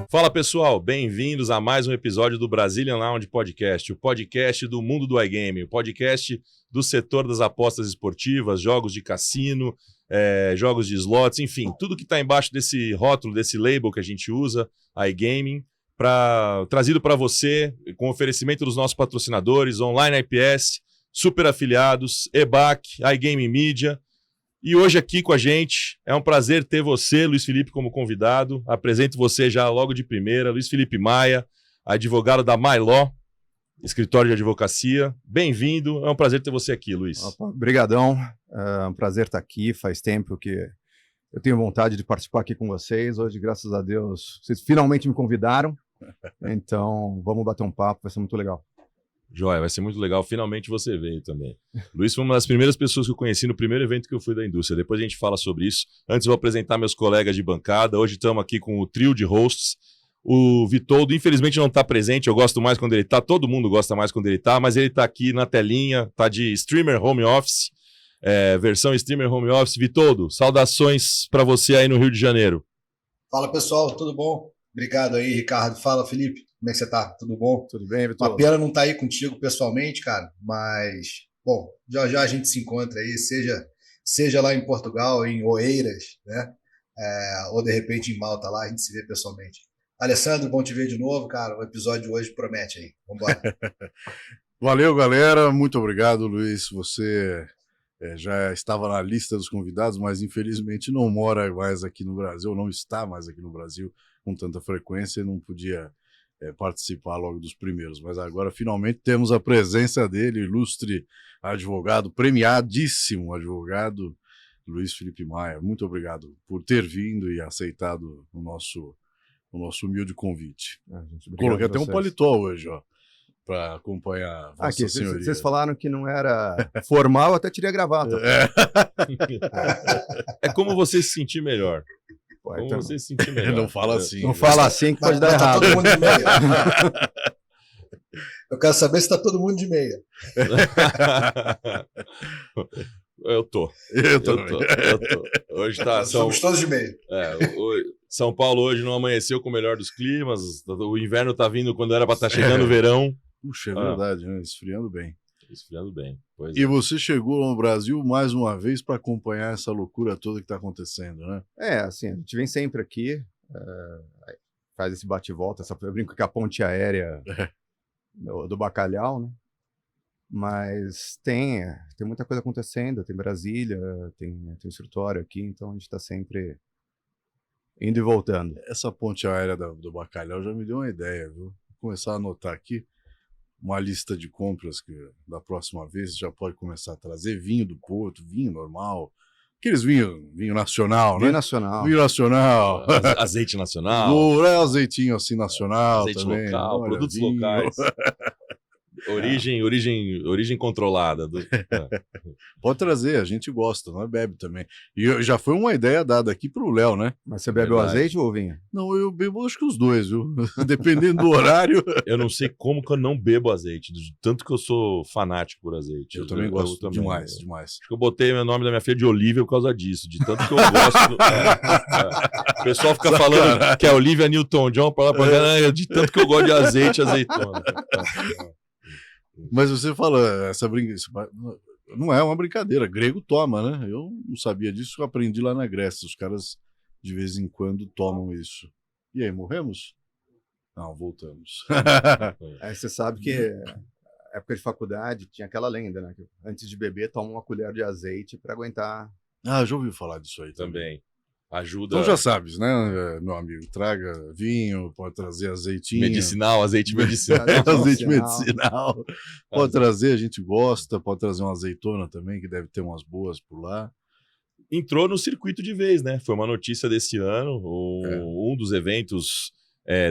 Fala pessoal, bem-vindos a mais um episódio do Brazilian Lounge Podcast, o podcast do mundo do iGaming, o podcast do setor das apostas esportivas, jogos de cassino, jogos de slots, enfim, tudo que está embaixo desse rótulo, desse label que a gente usa, iGaming, trazido para você com oferecimento dos nossos patrocinadores, Online IPS, Super Afiliados, EBAC, iGaming Media. E hoje aqui com a gente, é um prazer ter você, Luiz Felipe, como convidado. Apresento você já logo de primeira, Luiz Felipe Maia, advogado da MyLaw, escritório de advocacia. Bem-vindo, é um prazer ter você aqui, Luiz. Obrigadão, é um prazer estar aqui. Faz tempo que eu tenho vontade de participar aqui com vocês. Hoje, graças a Deus, vocês finalmente me convidaram. Então, vamos bater um papo, vai ser muito legal. Joia, vai ser muito legal. Finalmente você veio também. Luiz foi uma das primeiras pessoas que eu conheci no primeiro evento que eu fui da indústria. Depois a gente fala sobre isso. Antes eu vou apresentar meus colegas de bancada. Hoje estamos aqui com o trio de hosts. O Vitoldo, infelizmente, não está presente. Eu gosto mais quando ele está. Todo mundo gosta mais quando ele está. Mas ele está aqui na telinha. Está de streamer home office. Versão streamer home office. Vitoldo, saudações para você aí no Rio de Janeiro. Fala, pessoal. Tudo bom? Obrigado aí, Ricardo. Fala, Felipe. Como é que você tá? Tudo bom? Tudo bem, Vitor? Uma pena não estar aí contigo pessoalmente, cara, mas, bom, já já a gente se encontra aí, seja lá em Portugal, em Oeiras, né? Ou de repente em Malta lá, a gente se vê pessoalmente. Alessandro, bom te ver de novo, cara. O episódio de hoje promete aí. Vambora. Valeu, galera. Muito obrigado, Luiz. Você já estava na lista dos convidados, mas infelizmente não mora mais aqui no Brasil, não está mais aqui no Brasil com tanta frequência e não podia participar logo dos primeiros, mas agora finalmente temos a presença dele, ilustre advogado, premiadíssimo advogado, Luiz Felipe Maia. Muito obrigado por ter vindo e aceitado o nosso humilde convite. Coloquei até um paletó hoje, ó, para acompanhar Vossa Senhoria. Vocês falaram que não era formal, até tirei a gravata. É como você se sentir melhor. Pô, Como então, você se sentir melhor. Não fala assim. não fala assim que pode dar Tá errado. todo mundo de meia. Eu quero saber se tá todo mundo de meia. Eu tô. Eu também. Hoje tá. Somos todos de meia. São Paulo hoje não amanheceu com o melhor dos climas. O inverno tá vindo quando era para estar chegando o verão. Puxa, é verdade, né? Esfriando bem. Esfriando bem. Pois E você chegou no Brasil mais uma vez para acompanhar essa loucura toda que está acontecendo, né? Assim, a gente vem sempre aqui, faz esse bate-volta, eu brinco que a ponte aérea do Bacalhau, né? Mas tem muita coisa acontecendo, tem Brasília, tem escritório aqui, então a gente está sempre indo e voltando. Essa ponte aérea do Bacalhau já me deu uma ideia, viu? Vou começar a anotar aqui uma lista de compras que da próxima vez já pode começar a trazer vinho do Porto, vinho normal, aqueles vinho nacional, né? Vinho nacional. Vinho nacional. Azeite nacional. Azeitinho assim nacional azeite também. local, Olha, produtos vinho. locais. Origem controlada. Pode trazer, a gente gosta, nós bebe também. E já foi uma ideia dada aqui pro Léo, né? Mas você bebe o azeite ou o vinho? Não, eu bebo acho que os dois, viu? Dependendo do horário. Eu não sei como que eu não bebo azeite, tanto que eu sou fanático por azeite. Eu também gosto também. demais. Acho que eu botei o nome da minha filha de Olivia por causa disso, de tanto que eu gosto. O pessoal fica falando que é Olivia Newton-John, de tanto que eu gosto de azeite e azeitona. Mas você fala, não é uma brincadeira, grego toma, né? Eu não sabia disso, eu aprendi lá na Grécia, os caras de vez em quando tomam isso. E aí, morremos? Não, voltamos. Você sabe que na época de faculdade tinha aquela lenda, né? Que antes de beber, toma uma colher de azeite para aguentar. Já ouvi falar disso aí também. Ajuda. Então já sabes, né, meu amigo? Traga vinho, pode trazer azeitinho. Azeite medicinal. Azeite medicinal. Pode trazer, a gente gosta. Pode trazer uma azeitona também, que deve ter umas boas por lá. Entrou no circuito de vez, né? Foi uma notícia desse ano. Um dos eventos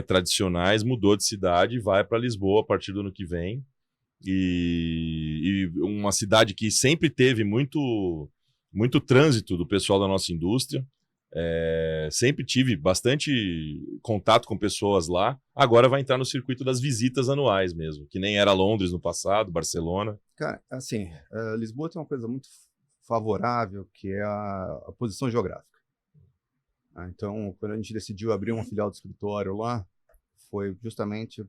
tradicionais mudou de cidade e vai para Lisboa a partir do ano que vem. E uma cidade que sempre teve muito trânsito do pessoal da nossa indústria. Sempre tive bastante contato com pessoas lá. Agora vai entrar no circuito das visitas anuais mesmo, que nem era Londres no passado, Barcelona. Cara, assim, Lisboa tem uma coisa muito favorável, que é a posição geográfica. Então, quando a gente decidiu abrir uma filial do escritório lá, foi justamente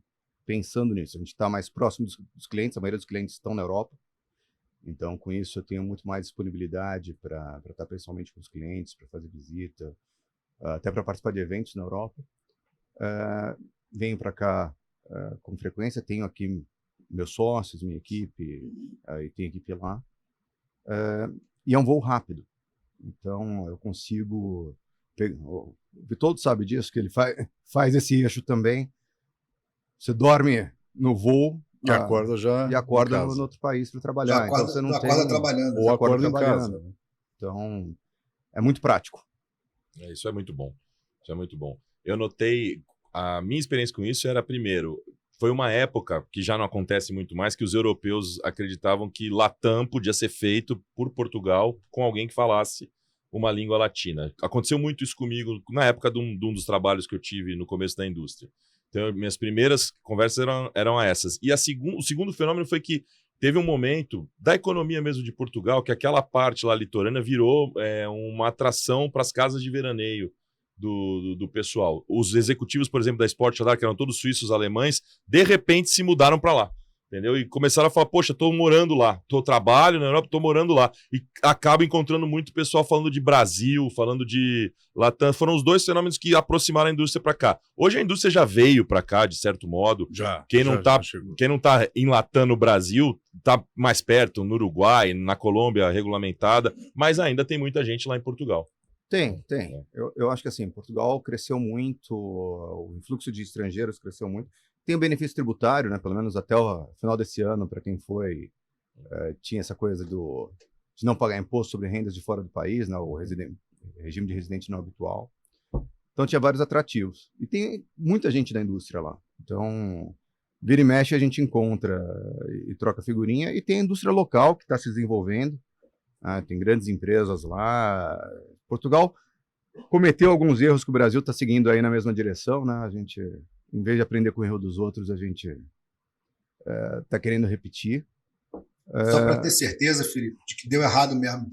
pensando nisso. A gente está mais próximo dos clientes, a maioria dos clientes estão na Europa. Então, com isso, eu tenho muito mais disponibilidade para estar pessoalmente com os clientes, para fazer visita, até para participar de eventos na Europa. Venho para cá com frequência, tenho aqui meus sócios, minha equipe, e tem equipe lá. E é um voo rápido. Então, eu consigo... O Vitoldo sabe disso, que ele faz esse eixo também. Você dorme no voo e acorda já no outro país para trabalhar. Acorda, então você não acorda trabalhando. Ou acorda em casa. Então, é muito prático. Isso é muito bom. Isso é muito bom. Eu notei, a minha experiência com isso era, primeiro, foi uma época que já não acontece muito mais, que os europeus acreditavam que Latam podia ser feito por Portugal com alguém que falasse uma língua latina. Aconteceu muito isso comigo na época de um dos trabalhos que eu tive no começo da indústria. Então, minhas primeiras conversas eram essas. E o segundo fenômeno foi que teve um momento da economia mesmo de Portugal que aquela parte lá litorânea virou uma atração para as casas de veraneio do pessoal. Os executivos, por exemplo, da Sport Radar, que eram todos suíços alemães, de repente se mudaram para lá. Entendeu? E começaram a falar, poxa, tô morando lá, trabalho na Europa, tô morando lá. E acabo encontrando muito pessoal falando de Brasil, falando de Latam. Foram os dois fenômenos que aproximaram a indústria para cá. Hoje a indústria já veio para cá, de certo modo. Quem não tá em Latam no Brasil, tá mais perto, no Uruguai, na Colômbia regulamentada, mas ainda tem muita gente lá em Portugal. Tem. Eu acho que assim, Portugal cresceu muito, o influxo de estrangeiros cresceu muito. Tem o benefício tributário, né? Pelo menos até o final desse ano, para quem foi, tinha essa coisa de não pagar imposto sobre rendas de fora do país, né? O regime de residente não habitual. Então tinha vários atrativos. E tem muita gente da indústria lá. Então, vira e mexe a gente encontra e troca figurinha. E tem a indústria local que está se desenvolvendo. Tem grandes empresas lá. Portugal cometeu alguns erros que o Brasil está seguindo aí na mesma direção, né? A gente... Em vez de aprender com o erro dos outros, a gente está querendo repetir. Só para ter certeza, Felipe, de que deu errado mesmo.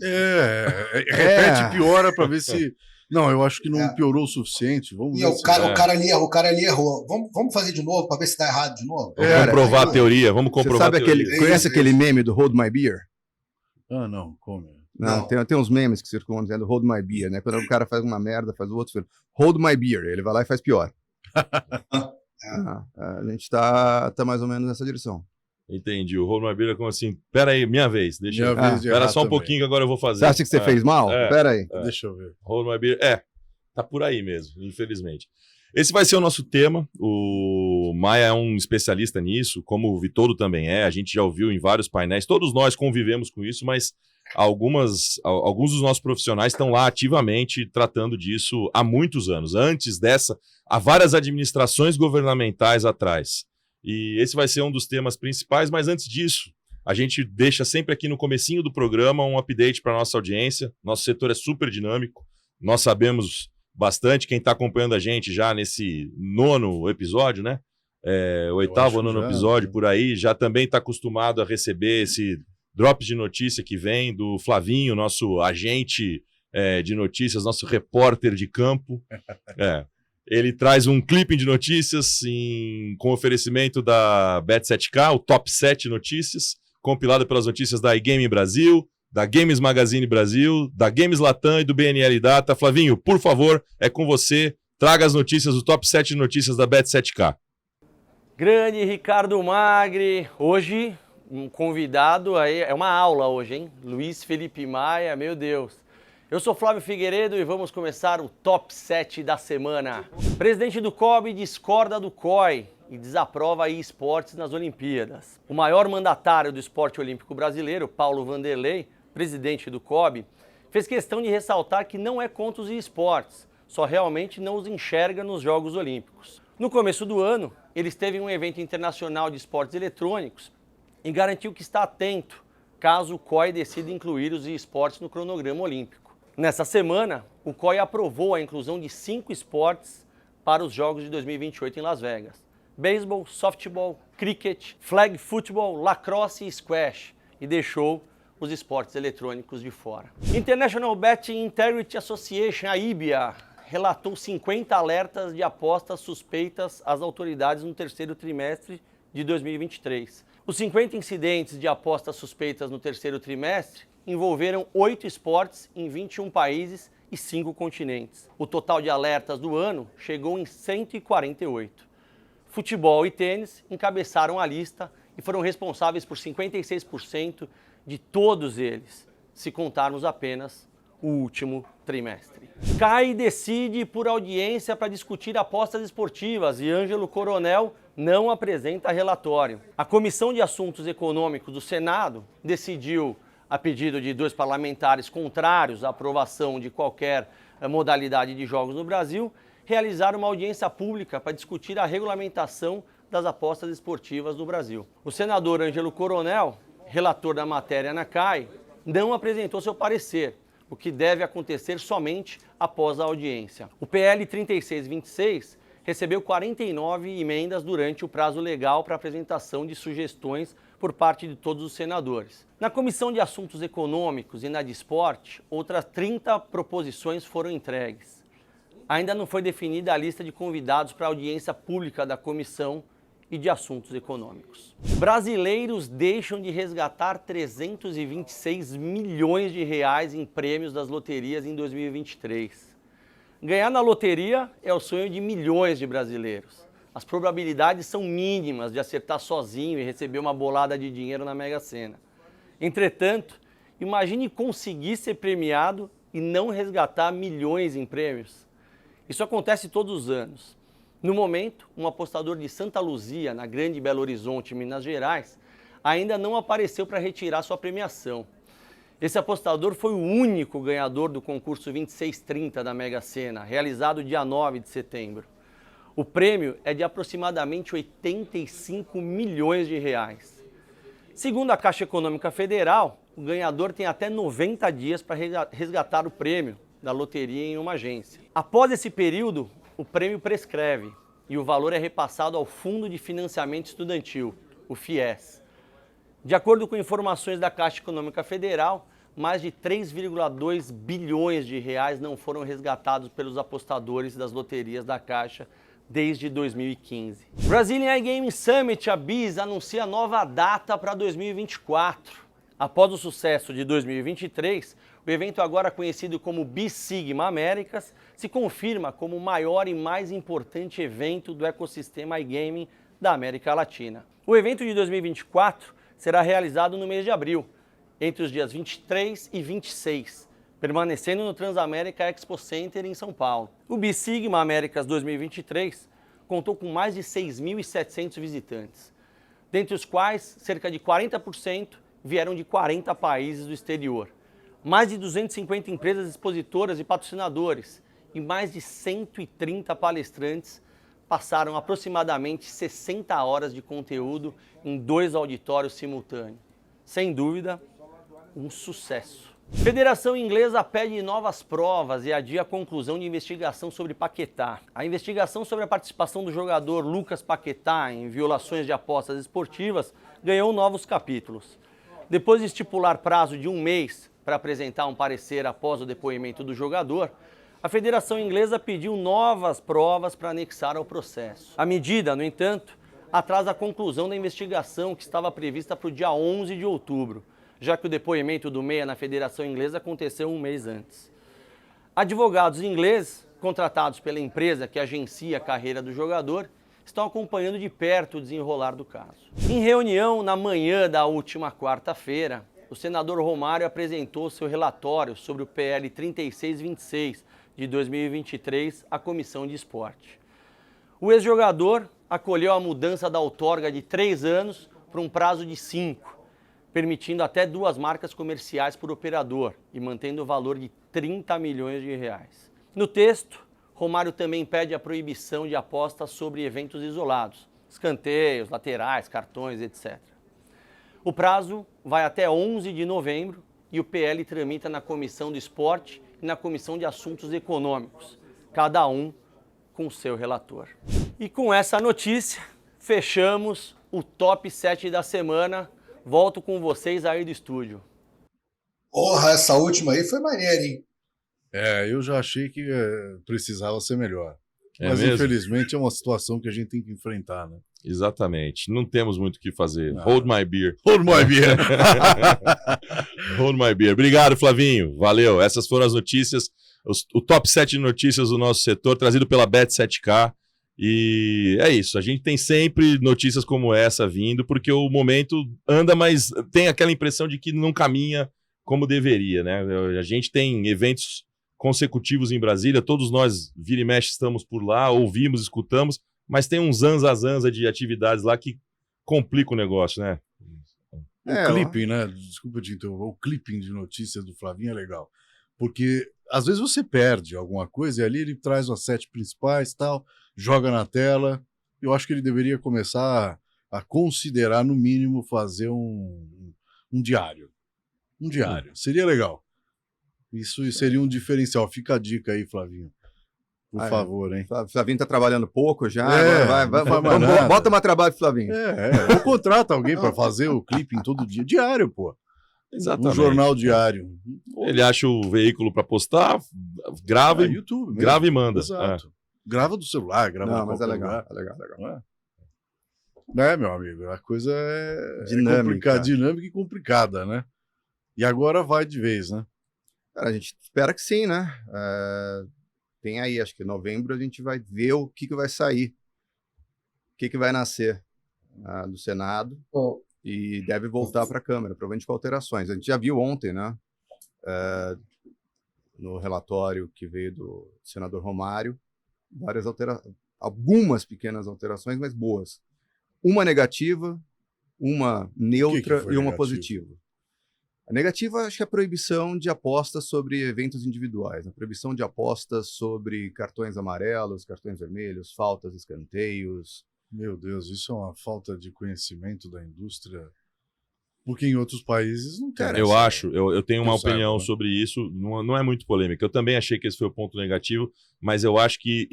Repete e piora para ver se... Não, eu acho que não piorou o suficiente. Vamos ver o cara ali errou. Vamos fazer de novo para ver se está errado de novo? Vamos comprovar a teoria. Vamos comprovar a teoria. Conhece aquele meme do Hold My Beer? Não, como? Não. Tem uns memes que circulam dizendo Hold My Beer, né? Quando o cara faz uma merda, faz o outro filho. Hold My Beer. Ele vai lá e faz pior. A gente tá mais ou menos nessa direção. Entendi. O Hold My Beer é como assim, pera aí, minha vez. Espera só um pouquinho que agora eu vou fazer. Você acha que você fez mal? Pera aí. Deixa eu ver. Hold My Beer, tá por aí mesmo, infelizmente. Esse vai ser o nosso tema. O Maia é um especialista nisso, como o Vitoldo também é. A gente já ouviu em vários painéis. Todos nós convivemos com isso, mas alguns dos nossos profissionais estão lá ativamente tratando disso há muitos anos. Antes dessa, há várias administrações governamentais atrás. E esse vai ser um dos temas principais, mas antes disso, a gente deixa sempre aqui no comecinho do programa um update para a nossa audiência. Nosso setor é super dinâmico, nós sabemos bastante. Quem está acompanhando a gente já nesse 9º episódio, né? O 8º, 9º episódio, por aí, já também está acostumado a receber esse drops de notícia que vem do Flavinho, nosso agente de notícias, nosso repórter de campo. Ele traz um clipping de notícias com oferecimento da Bet7K, o Top 7 Notícias, compilado pelas notícias da iGaming Brasil, da Games Magazine Brasil, da Games Latam e do BNL Data. Flavinho, por favor, é com você. Traga as notícias, o Top 7 Notícias da Bet7K. Grande Ricardo Magri. Hoje, um convidado aí, é uma aula hoje, hein? Luiz Felipe Maia, meu Deus. Eu sou Flávio Figueiredo e vamos começar o Top 7 da semana. Presidente do COB discorda do COI e desaprova esportes nas Olimpíadas. O maior mandatário do esporte olímpico brasileiro, Paulo Vanderlei, presidente do COB, fez questão de ressaltar que não é contra os esportes, só realmente não os enxerga nos Jogos Olímpicos. No começo do ano, ele esteve em um evento internacional de esportes eletrônicos e garantiu que está atento caso o COI decida incluir os esportes no cronograma olímpico. Nessa semana, o COI aprovou a inclusão de 5 esportes para os Jogos de 2028 em Las Vegas: beisebol, softball, cricket, flag football, lacrosse e squash, e deixou os esportes eletrônicos de fora. International Betting Integrity Association, a IBIA, relatou 50 alertas de apostas suspeitas às autoridades no terceiro trimestre de 2023. Os 50 incidentes de apostas suspeitas no terceiro trimestre envolveram 8 esportes em 21 países e 5 continentes. O total de alertas do ano chegou em 148. Futebol e tênis encabeçaram a lista e foram responsáveis por 56% de todos eles, se contarmos apenas o último trimestre. CAI decide por audiência para discutir apostas esportivas e Ângelo Coronel não apresenta relatório. A Comissão de Assuntos Econômicos do Senado decidiu, a pedido de 2 parlamentares contrários à aprovação de qualquer modalidade de jogos no Brasil, realizar uma audiência pública para discutir a regulamentação das apostas esportivas no Brasil. O senador Ângelo Coronel, relator da matéria na CAI, não apresentou seu parecer, o que deve acontecer somente após a audiência. O PL 3626 recebeu 49 emendas durante o prazo legal para apresentação de sugestões por parte de todos os senadores. Na Comissão de Assuntos Econômicos e na de Esporte, outras 30 proposições foram entregues. Ainda não foi definida a lista de convidados para a audiência pública da Comissão e de Assuntos Econômicos. Brasileiros deixam de resgatar 326 milhões de reais em prêmios das loterias em 2023. Ganhar na loteria é o sonho de milhões de brasileiros. As probabilidades são mínimas de acertar sozinho e receber uma bolada de dinheiro na Mega Sena. Entretanto, imagine conseguir ser premiado e não resgatar milhões em prêmios. Isso acontece todos os anos. No momento, um apostador de Santa Luzia, na Grande Belo Horizonte, Minas Gerais, ainda não apareceu para retirar sua premiação. Esse apostador foi o único ganhador do concurso 2630 da Mega Sena, realizado dia 9 de setembro. O prêmio é de aproximadamente 85 milhões de reais. Segundo a Caixa Econômica Federal, o ganhador tem até 90 dias para resgatar o prêmio da loteria em uma agência. Após esse período, o prêmio prescreve e o valor é repassado ao Fundo de Financiamento Estudantil, o FIES. De acordo com informações da Caixa Econômica Federal, mais de 3,2 bilhões de reais não foram resgatados pelos apostadores das loterias da Caixa desde 2015. Brazilian iGaming Summit, a BIS, anuncia nova data para 2024. Após o sucesso de 2023, o evento, agora conhecido como BIS Sigma Américas, se confirma como o maior e mais importante evento do ecossistema iGaming da América Latina. O evento de 2024 será realizado no mês de abril, entre os dias 23 e 26, permanecendo no Transamérica Expo Center em São Paulo. O BIS Sigma Américas 2023 contou com mais de 6.700 visitantes, dentre os quais cerca de 40% vieram de 40 países do exterior. Mais de 250 empresas expositoras e patrocinadores e mais de 130 palestrantes passaram aproximadamente 60 horas de conteúdo em 2 auditórios simultâneos. Sem dúvida, um sucesso. Federação Inglesa pede novas provas e adia a conclusão de investigação sobre Paquetá. A investigação sobre a participação do jogador Lucas Paquetá em violações de apostas esportivas ganhou novos capítulos. Depois de estipular prazo de 1 mês para apresentar um parecer após o depoimento do jogador, a Federação Inglesa pediu novas provas para anexar ao processo. A medida, no entanto, atrasa a conclusão da investigação que estava prevista para o dia 11 de outubro, já que o depoimento do Meia na Federação Inglesa aconteceu 1 mês antes. Advogados ingleses, contratados pela empresa que agencia a carreira do jogador, estão acompanhando de perto o desenrolar do caso. Em reunião na manhã da última quarta-feira, o senador Romário apresentou seu relatório sobre o PL 3626 de 2023 à Comissão de Esporte. O ex-jogador acolheu a mudança da outorga de 3 anos para um prazo de 5, permitindo até 2 marcas comerciais por operador e mantendo o valor de 30 milhões de reais. No texto, Romário também pede a proibição de apostas sobre eventos isolados, escanteios, laterais, cartões, etc. O prazo vai até 11 de novembro e o PL tramita na Comissão do Esporte e na Comissão de Assuntos Econômicos, cada um com seu relator. E com essa notícia, fechamos o Top 7 da semana. Volto com vocês aí do estúdio. Porra, essa última aí foi maneira, hein? Eu já achei que precisava ser melhor. É Mas, mesmo? infelizmente, é uma situação que a gente tem que enfrentar, né? Exatamente. Não temos muito o que fazer. Ah. Hold my beer. Hold my beer. Hold my beer. Obrigado, Flavinho. Valeu. Essas foram as notícias, o top 7 de notícias do nosso setor, trazido pela Bet7K. E é isso. A gente tem sempre notícias como essa vindo, porque o momento anda, mas tem aquela impressão de que não caminha como deveria, né? A gente tem eventos consecutivos em Brasília, todos nós, vira e mexe, estamos por lá, ouvimos, escutamos, mas tem uns zanza de atividades lá que complica o negócio, né? O clipping, né? Desculpa te interromper. O clipping de notícias do Flavinho é legal. Porque às vezes você perde alguma coisa e ali ele traz as 7 principais e tal, joga na tela. Eu acho que ele deveria começar a considerar, no mínimo, fazer um diário. Um diário. Seria legal. Isso seria um diferencial. Fica a dica aí, Flavinho. Por favor, hein? Flavinho tá trabalhando pouco já. Não faz mais nada. Bota mais trabalho pro Flavinho. Ou contrata alguém para fazer o clipping todo dia. Diário, pô. Exatamente. Um jornal diário. Ele acha o veículo para postar, grava, YouTube mesmo. grava e manda. Exato. Grava do celular, grava Não, de mas qualquer é legal, lugar. é legal. Não é? Né, meu amigo? A coisa é Dinâmica. dinâmica e complicada, né? E agora vai de vez, né? Cara, a gente espera que sim, né? Tem aí, acho que em novembro a gente vai ver o que vai sair. O que vai nascer do Senado e deve voltar para a Câmara, provavelmente com alterações. A gente já viu ontem, né? No relatório que veio do senador Romário, algumas pequenas alterações, mas boas. Uma negativa, uma neutra foi e uma negativo? positiva. A negativa, acho que é a proibição de apostas sobre eventos individuais, a proibição de apostas sobre cartões amarelos, cartões vermelhos, faltas, escanteios. Meu Deus, isso é uma falta de conhecimento da indústria, porque em outros países não tem. Eu tenho uma opinião saiba, né? sobre isso, não é muito polêmica. Eu também achei que esse foi o ponto negativo, mas eu acho que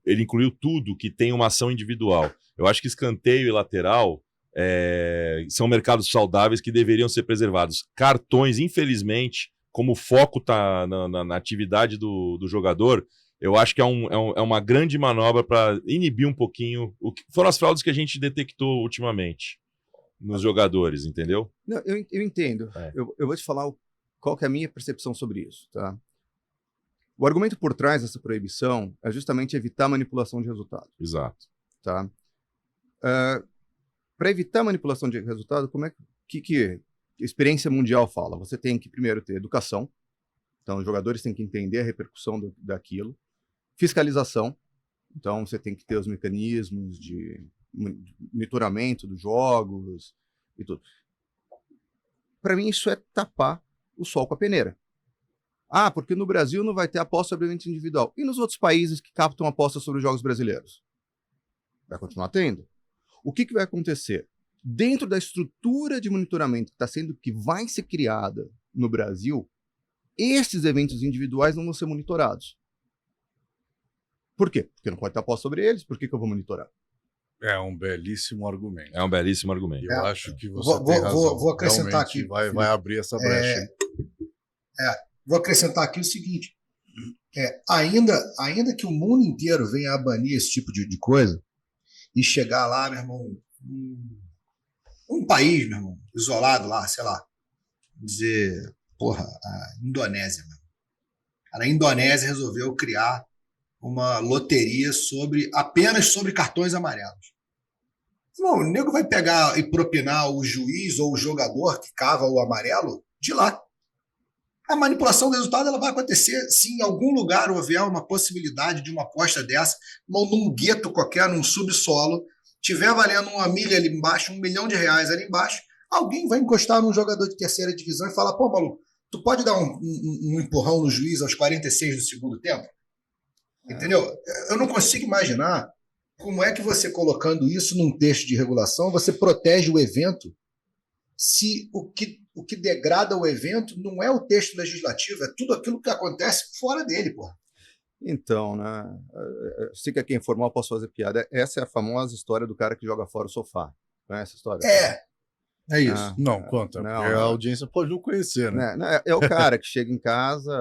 ele incluiu tudo que tem uma ação individual. Eu acho que escanteio e lateral são mercados saudáveis que deveriam ser preservados. Cartões, infelizmente, como o foco está na atividade do jogador, eu acho que é uma grande manobra para inibir um pouquinho o que foram as fraudes que a gente detectou ultimamente nos jogadores, entendeu? Não, eu entendo. Eu vou te falar qual que é a minha percepção sobre isso, tá? O argumento por trás dessa proibição é justamente evitar manipulação de resultado. Exato. Tá? Para evitar manipulação de resultado, como é que a experiência mundial fala? Você tem que primeiro ter educação, então os jogadores têm que entender a repercussão daquilo, fiscalização, então você tem que ter os mecanismos de monitoramento dos jogos e tudo. Para mim isso é tapar o sol com a peneira. Porque no Brasil não vai ter aposta sobre evento individual. E nos outros países que captam apostas sobre os jogos brasileiros? Vai continuar tendo. O que vai acontecer? Dentro da estrutura de monitoramento que vai ser criada no Brasil, esses eventos individuais não vão ser monitorados. Por quê? Porque não pode ter aposta sobre eles. Por que eu vou monitorar? É um belíssimo argumento. É um belíssimo argumento. Eu acho que você tem razão. Vou acrescentar aqui. Vai abrir essa brecha. Vou acrescentar aqui o seguinte. Ainda que o mundo inteiro venha a banir esse tipo de coisa e chegar lá, meu irmão, um país, meu irmão, isolado lá, sei lá, dizer, a Indonésia, meu. Cara, a Indonésia resolveu criar uma loteria apenas sobre cartões amarelos. Não, o nego vai pegar e propinar o juiz ou o jogador que cava o amarelo de lá. A manipulação do resultado ela vai acontecer se em algum lugar houver uma possibilidade de uma aposta dessa, num gueto qualquer, num subsolo, tiver valendo uma milha ali embaixo, R$1 milhão ali embaixo, alguém vai encostar num jogador de terceira divisão e falar, pô, maluco, tu pode dar um empurrão no juiz aos 46 do segundo tempo? Entendeu? Eu não consigo imaginar como é que você, colocando isso num texto de regulação, você protege o evento se o que degrada o evento não é o texto legislativo, é tudo aquilo que acontece fora dele, porra. Então, né? Se que aqui é informal, posso fazer piada. Essa é a famosa história do cara que joga fora o sofá. Conhece essa história? É isso. Não, conta. Não, porque não. a audiência pode não conhecer, né? É o cara que chega em casa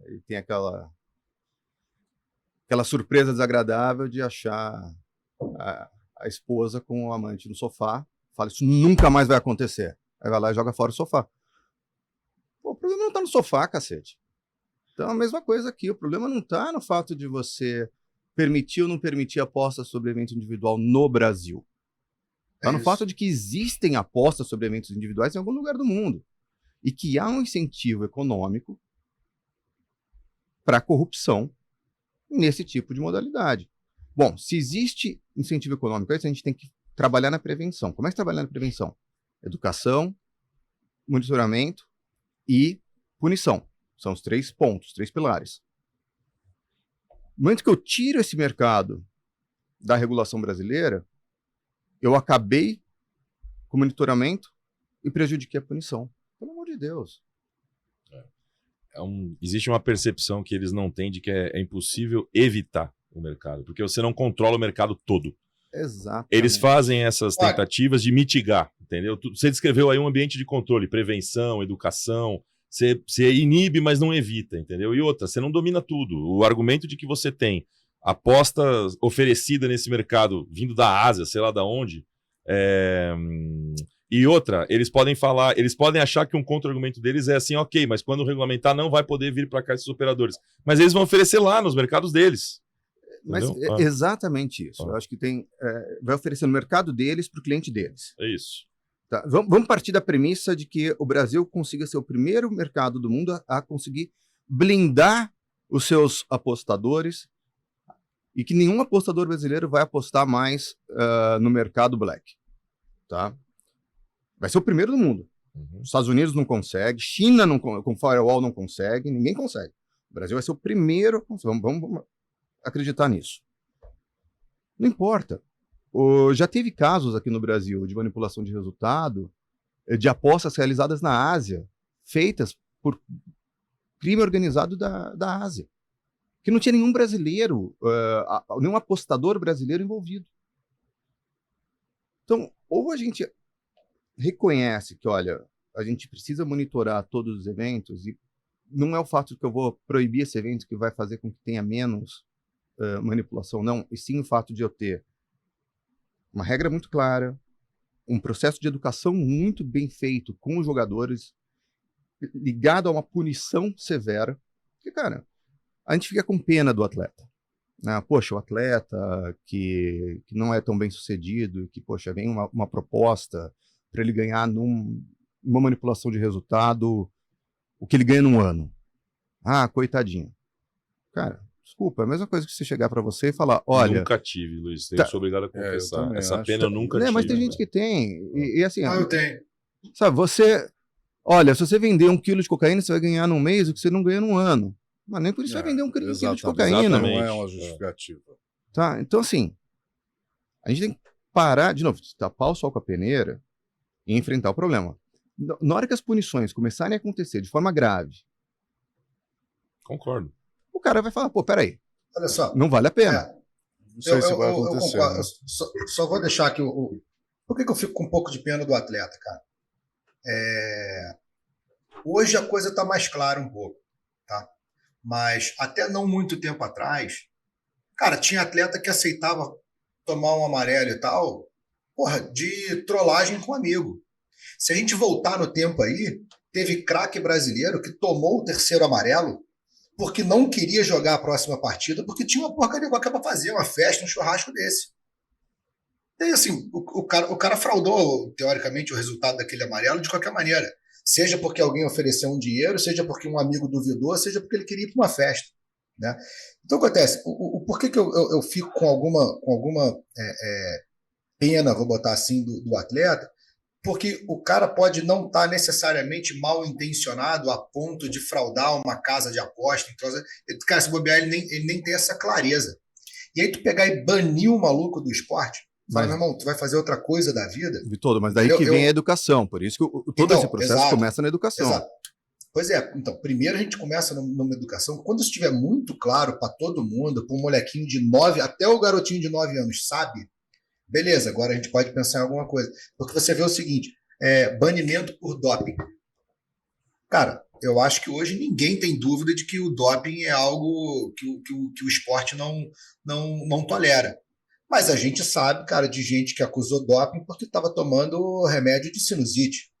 e tem aquela surpresa desagradável de achar a esposa com o amante no sofá. Fala, isso nunca mais vai acontecer. Aí vai lá e joga fora o sofá. Pô, o problema não está no sofá, cacete. Então, a mesma coisa aqui. O problema não está no fato de você permitir ou não permitir apostas sobre evento individual no Brasil. Está no fato de que existem apostas sobre eventos individuais em algum lugar do mundo. E que há um incentivo econômico para a corrupção nesse tipo de modalidade. Bom, se existe incentivo econômico, a gente tem que trabalhar na prevenção. Como é que trabalhar na prevenção? Educação, monitoramento e punição. São os 3 pontos, 3 pilares. No momento que eu tiro esse mercado da regulação brasileira, eu acabei com o monitoramento e prejudiquei a punição. Pelo amor de Deus. Existe uma percepção que eles não têm de que é impossível evitar o mercado, porque você não controla o mercado todo. Exato. Eles fazem essas tentativas de mitigar, entendeu? Você descreveu aí um ambiente de controle, prevenção, educação, você inibe, mas não evita, entendeu? E outra, você não domina tudo. O argumento de que você tem aposta oferecida nesse mercado vindo da Ásia, sei lá da onde, e outra, eles podem achar que um contra-argumento deles é assim, ok, mas quando regulamentar não vai poder vir para cá esses operadores. Mas eles vão oferecer lá nos mercados deles. Mas entendeu? Exatamente isso. Eu acho que vai oferecer no mercado deles para o cliente deles. É isso. Tá? Vamos partir da premissa de que o Brasil consiga ser o primeiro mercado do mundo a conseguir blindar os seus apostadores e que nenhum apostador brasileiro vai apostar mais no mercado black. Tá? Vai ser o primeiro do mundo. Os Estados Unidos não consegue, China com firewall não consegue, ninguém consegue. O Brasil vai ser o primeiro. Vamos acreditar nisso. Não importa. Já teve casos aqui no Brasil de manipulação de resultado, de apostas realizadas na Ásia, feitas por crime organizado da Ásia, que não tinha nenhum brasileiro, nenhum apostador brasileiro envolvido. Então, ou a gente reconhece que, olha, a gente precisa monitorar todos os eventos e não é o fato de que eu vou proibir esse evento que vai fazer com que tenha menos manipulação, não, e sim o fato de eu ter uma regra muito clara, um processo de educação muito bem feito com os jogadores, ligado a uma punição severa, porque, cara, a gente fica com pena do atleta. Né? Poxa, o atleta que não é tão bem sucedido, que, poxa, vem uma proposta para ele ganhar numa manipulação de resultado o que ele ganha num ano. Ah, coitadinho. Cara, desculpa, é a mesma coisa que você chegar para você e falar, olha... Nunca tive, Luiz, eu sou obrigado a confessar. Essa pena eu nunca tive. Mas tem gente que tem, e assim... eu tenho. Sabe, olha, se você vender 1 quilo de cocaína, você vai ganhar num mês o que você não ganha num ano. Mas nem por isso você vai vender 1 quilo de cocaína. Exatamente. Não é uma justificativa. Tá? Então, assim, a gente tem que parar, de novo, tapar o sol com a peneira e enfrentar o problema. Na hora que as punições começarem a acontecer de forma grave... Concordo. O cara vai falar, pô, peraí, Olha só. não vale a pena. Não sei se vai acontecer. Eu concordo. Só vou deixar aqui Por que eu fico com um pouco de pena do atleta, cara? Hoje a coisa está mais clara um pouco, tá? Mas até não muito tempo atrás, cara, tinha atleta que aceitava tomar um amarelo e tal, porra, de trollagem com amigo. Se a gente voltar no tempo aí, teve craque brasileiro que tomou o 3º amarelo porque não queria jogar a próxima partida, porque tinha uma porcaria qualquer para fazer, uma festa, um churrasco desse. E assim, o cara fraudou, teoricamente, o resultado daquele amarelo de qualquer maneira. Seja porque alguém ofereceu um dinheiro, seja porque um amigo duvidou, seja porque ele queria ir para uma festa. Né? Então, acontece, por que eu fico com alguma pena, vou botar assim, do atleta? Porque o cara pode não estar necessariamente mal intencionado a ponto de fraudar uma casa de aposta. Então, cara, se bobear, ele nem tem essa clareza. E aí tu pegar e banir o maluco do esporte, fala, meu irmão, tu vai fazer outra coisa da vida? Vitor, mas daí vem a educação. Por isso que todo esse processo começa na educação. Exato. Pois é, então, primeiro a gente começa numa educação, quando isso estiver muito claro para todo mundo, para um molequinho de 9, até o garotinho de 9 anos sabe, beleza, agora a gente pode pensar em alguma coisa. Porque você vê o seguinte, banimento por doping. Cara, eu acho que hoje ninguém tem dúvida de que o doping é algo que o esporte não tolera. Mas a gente sabe, cara, de gente que acusou doping porque estava tomando remédio de sinusite.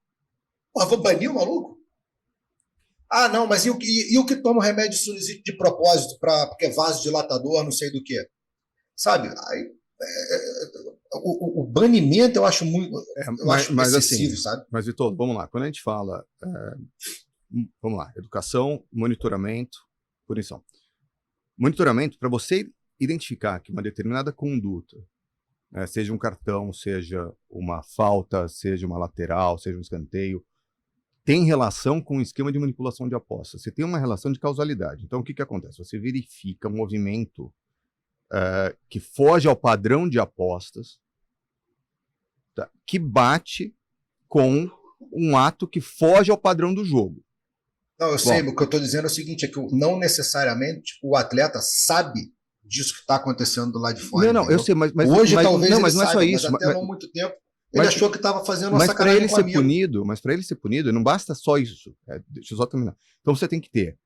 Porra, vou banir o maluco? Ah, não, mas e o que toma remédio de sinusite de propósito, porque é vasodilatador, não sei do que? Sabe? Aí, o banimento eu acho muito mas excessivo, assim, sabe? Mas, Vitor, vamos lá. Quando a gente fala, vamos lá, educação, monitoramento, punição. Monitoramento, para você identificar que uma determinada conduta, né, seja um cartão, seja uma falta, seja uma lateral, seja um escanteio, tem relação com o esquema de manipulação de apostas. Você tem uma relação de causalidade. Então, o que acontece? Você verifica um movimento que foge ao padrão de apostas, tá, que bate com um ato que foge ao padrão do jogo. Não, eu sei, o que eu estou dizendo é o seguinte, é que não necessariamente o atleta sabe disso que está acontecendo do lado de fora. Não, eu sei, mas hoje talvez não, ele mas não é saiba, só isso. mas até não há muito tempo ele achou que estava fazendo uma sacanagem com o amigo. Mas para ele ser punido, não basta só isso. Deixa eu só terminar. Então você tem que ter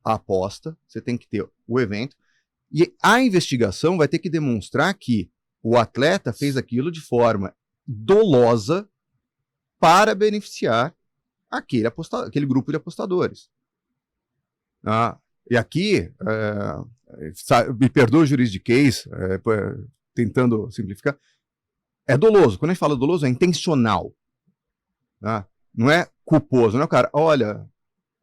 a aposta, você tem que ter o evento, e a investigação vai ter que demonstrar que o atleta fez aquilo de forma dolosa para beneficiar aquele grupo de apostadores. E aqui, me perdoa o juridiquês, tentando simplificar, é doloso. Quando a gente fala doloso, é intencional. Não é culposo, não é o cara, olha,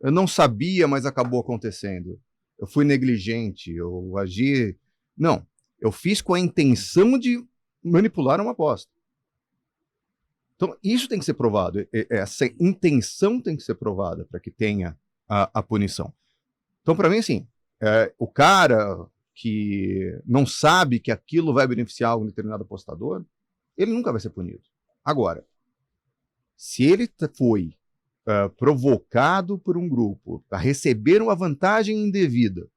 eu não sabia, mas acabou acontecendo. Eu fui negligente, eu agi... Não, eu fiz com a intenção de manipular uma aposta. Então, isso tem que ser provado. Essa intenção tem que ser provada para que tenha a punição. Então, para mim, assim, o cara que não sabe que aquilo vai beneficiar um determinado apostador, ele nunca vai ser punido. Agora, se ele foi provocado por um grupo a receber uma vantagem indevida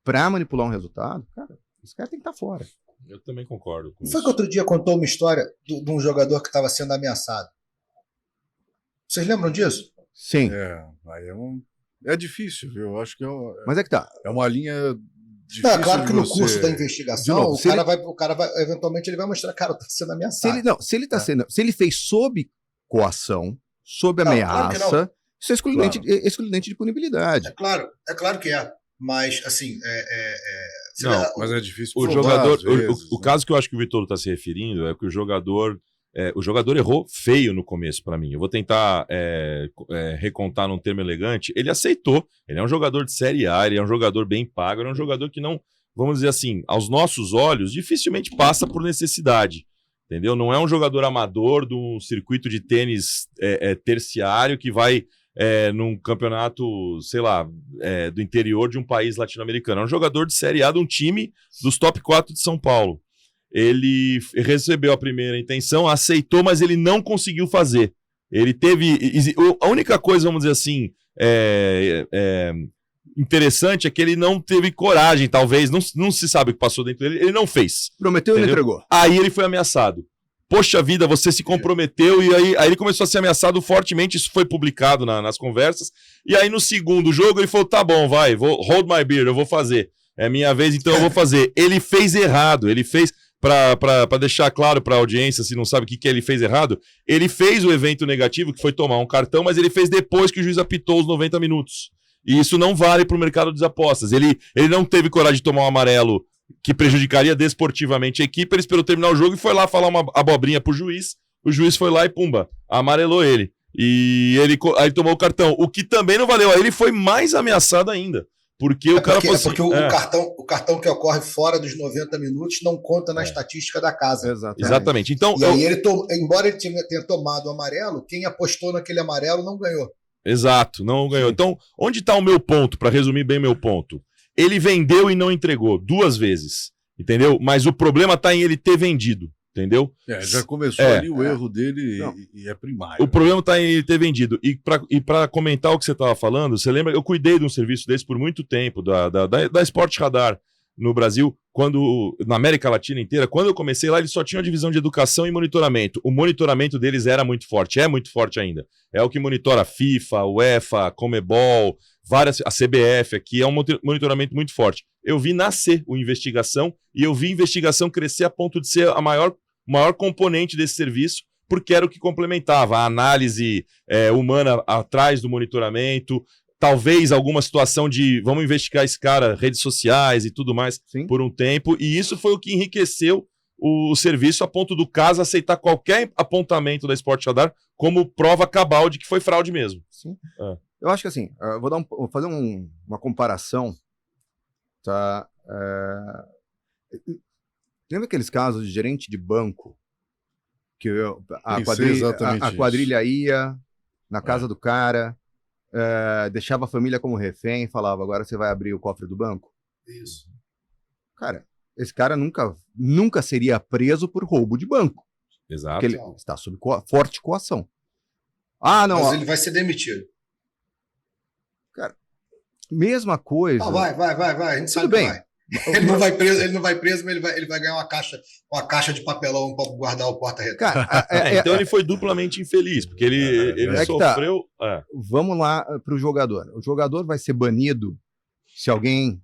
para manipular um resultado, cara, esse cara tem que estar fora. Eu também concordo com Não isso. foi que outro dia contou uma história de um jogador que estava sendo ameaçado? Vocês lembram disso? Sim. Aí é difícil, viu? Eu acho que Mas é que tá. é uma linha difícil. Não, é claro que no você... curso da investigação, novo, o cara vai, eventualmente, ele vai mostrar, cara, tá sendo ameaçado. Se ele fez sob coação, sob ameaça, claro isso é excludente de punibilidade. É claro que é. Mas, assim, mas é difícil O provar, jogador, às vezes, o caso que eu acho que o Vitor está se referindo é que o jogador errou feio no começo para mim. Eu vou tentar recontar num termo elegante. Ele aceitou. Ele é um jogador de Série A, ele é um jogador bem pago, ele é um jogador que não, vamos dizer assim, aos nossos olhos, dificilmente passa por necessidade. Entendeu? Não é um jogador amador de um circuito de tênis terciário que vai num campeonato, sei lá, do interior de um país latino-americano. É um jogador de Série A de um time dos top 4 de São Paulo. Ele recebeu a primeira intenção, aceitou, mas ele não conseguiu fazer. Ele teve... A única coisa, vamos dizer assim, interessante é que ele não teve coragem, talvez, não se sabe o que passou dentro dele, ele não fez. Prometeu e não entregou. Aí ele foi ameaçado. Poxa vida, você se comprometeu, e aí ele começou a ser ameaçado fortemente, isso foi publicado nas conversas, e aí no segundo jogo ele falou, tá bom, vai, hold my beer, eu vou fazer, é minha vez, então eu vou fazer. Ele fez errado, ele fez, pra deixar claro pra audiência, se não sabe o que ele fez errado, ele fez o evento negativo, que foi tomar um cartão, mas ele fez depois que o juiz apitou os 90 minutos. E isso não vale pro mercado das apostas. Ele não teve coragem de tomar um amarelo que prejudicaria desportivamente a equipe, ele esperou terminar o jogo e foi lá falar uma abobrinha pro juiz, o juiz foi lá e pumba, amarelou ele. E aí tomou o cartão, o que também não valeu, aí ele foi mais ameaçado ainda, porque o cara fosse... Porque o cartão que ocorre fora dos 90 minutos não conta na estatística da casa. Exatamente. Então, e aí embora ele tenha tomado o amarelo, quem apostou naquele amarelo não ganhou. Exato, não ganhou. Sim. Então, onde está o meu ponto, para resumir bem meu ponto? Ele vendeu e não entregou 2 vezes, entendeu? Mas o problema está em ele ter vendido, entendeu? Já começou ali o erro dele e é primário. O problema está em ele ter vendido. E para comentar o que você estava falando, você lembra? Eu cuidei de um serviço desse por muito tempo, da Sport Radar, no Brasil, na América Latina inteira, quando eu comecei lá, eles só tinham a divisão de educação e monitoramento. O monitoramento deles era muito forte, é muito forte ainda. É o que monitora a FIFA, a UEFA, a Comebol, a CBF aqui, é um monitoramento muito forte. Eu vi nascer o investigação e eu vi a investigação crescer a ponto de ser o maior componente desse serviço, porque era o que complementava a análise humana atrás do monitoramento, talvez alguma situação de vamos investigar esse cara, redes sociais e tudo mais. Sim. Por um tempo, e isso foi o que enriqueceu o serviço a ponto do CAS aceitar qualquer apontamento da Sport Radar como prova cabal de que foi fraude mesmo. Sim. Eu acho que assim, eu vou fazer uma comparação, tá? Lembra aqueles casos de gerente de banco que a quadrilha ia na casa do cara, deixava a família como refém e falava, agora você vai abrir o cofre do banco? Isso. Cara, esse cara nunca seria preso por roubo de banco. Exato. Porque ele está sob forte coação. Ah, não. Mas ele vai ser demitido. Cara, mesma coisa. Ah, vai. A gente sabe que vai. Ele não vai preso, mas ele vai ganhar uma caixa de papelão para guardar o porta-retrato. Então ele foi duplamente infeliz, porque ele sofreu. Vamos lá para o jogador. O jogador vai ser banido se alguém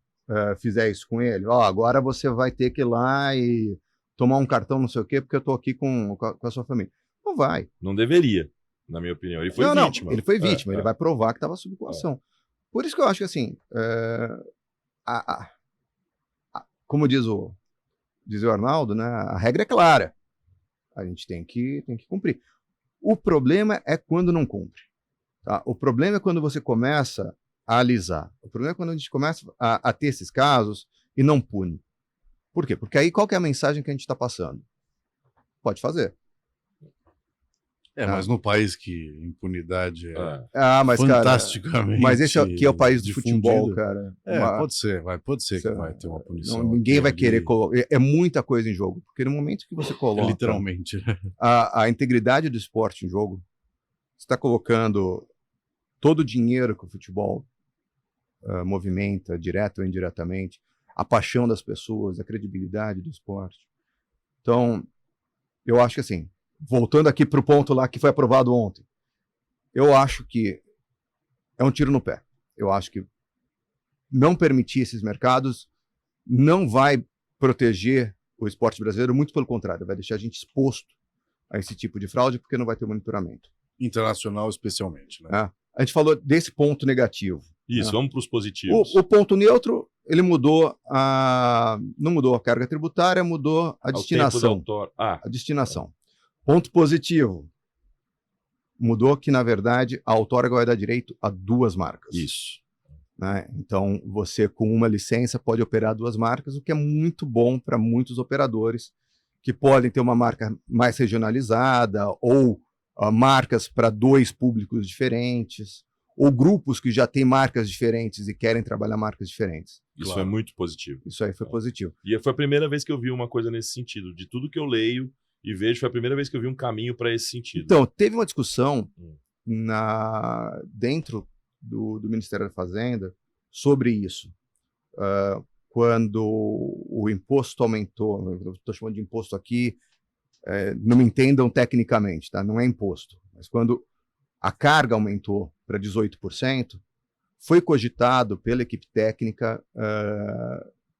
fizer isso com ele. Agora você vai ter que ir lá e tomar um cartão, não sei o quê, porque eu estou aqui com a sua família. Não vai. Não deveria, na minha opinião. Ele foi vítima. Ele foi vítima. Ele vai provar que estava sob coação. Por isso que eu acho que assim. Como diz o Arnaldo, né, a regra é clara. A gente tem que cumprir. O problema é quando não cumpre. Tá? O problema é quando você começa a alisar. O problema é quando a gente começa a ter esses casos e não pune. Por quê? Porque aí qual que é a mensagem que a gente está passando? Pode fazer. Mas no país que impunidade mas, fantasticamente. Cara, mas esse aqui é o país do futebol, cara. Pode ser que vai ter uma punição. Ninguém vai querer colocar. É muita coisa em jogo. Porque no momento que você coloca. Literalmente. A integridade do esporte em jogo, você está colocando todo o dinheiro que o futebol movimenta, direto ou indiretamente, a paixão das pessoas, a credibilidade do esporte. Então, eu acho que assim. Voltando aqui para o ponto lá que foi aprovado ontem, eu acho que é um tiro no pé. Eu acho que não permitir esses mercados não vai proteger o esporte brasileiro, muito pelo contrário, vai deixar a gente exposto a esse tipo de fraude, porque não vai ter monitoramento. Internacional, especialmente. Né? A gente falou desse ponto negativo. Isso, vamos para os positivos. O ponto neutro, ele não mudou a carga tributária, mudou a destinação. A destinação. Ponto positivo, mudou que, na verdade, a outorga vai dar direito a 2 marcas. Isso. Né? Então, você, com uma licença, pode operar 2 marcas, o que é muito bom para muitos operadores que podem ter uma marca mais regionalizada ou marcas para 2 públicos diferentes, ou grupos que já têm marcas diferentes e querem trabalhar marcas diferentes. Isso é muito positivo. Isso aí foi positivo. E foi a primeira vez que eu vi uma coisa nesse sentido. De tudo que eu leio e vejo, foi a primeira vez que eu vi um caminho para esse sentido. Então, teve uma discussão dentro do Ministério da Fazenda sobre isso. Quando o imposto aumentou, eu estou chamando de imposto aqui, não me entendam tecnicamente, tá? Não é imposto, mas quando a carga aumentou para 18%, foi cogitado pela equipe técnica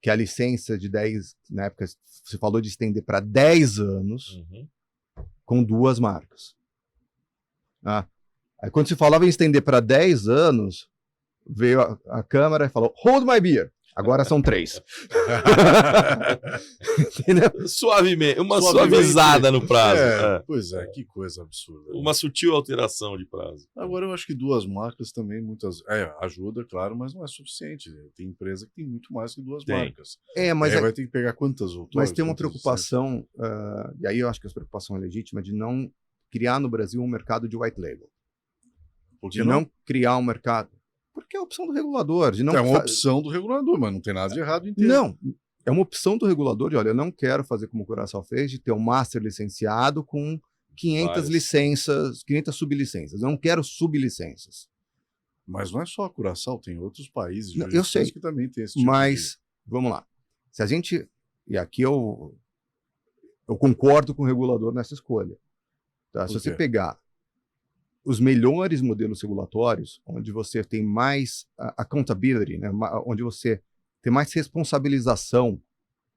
que a licença de 10, na época você falou de estender para 10 anos, com 2 marcas. Aí quando se falava em estender para 10 anos, veio a Câmara e falou, hold my beer. Agora são 3. Entendeu? Suavemente, uma suavizada no prazo. Pois é, que coisa absurda. Uma sutil alteração de prazo. Agora, eu acho que 2 marcas também ajuda, claro, mas não é suficiente. Tem empresa que tem muito mais que 2 marcas. Mas vai ter que pegar quantas outras? Mas tem uma preocupação, e aí eu acho que a preocupação é legítima, de não criar no Brasil um mercado de white label. De não criar um mercado. Porque é a opção do regulador. É uma opção do regulador, mas não tem nada de errado em ter. Não, é uma opção do regulador de, olha, eu não quero fazer como o Curaçao fez, de ter um master licenciado com 500 licenças, 500 sublicenças. Eu não quero sublicenças. Mas não é só a Curaçao, tem outros países eu sei, que também tem esse tipo mas, vamos lá, Se a gente, e aqui eu concordo com o regulador nessa escolha, tá? Se você pegar os melhores modelos regulatórios, onde você tem mais accountability, né? Onde você tem mais responsabilização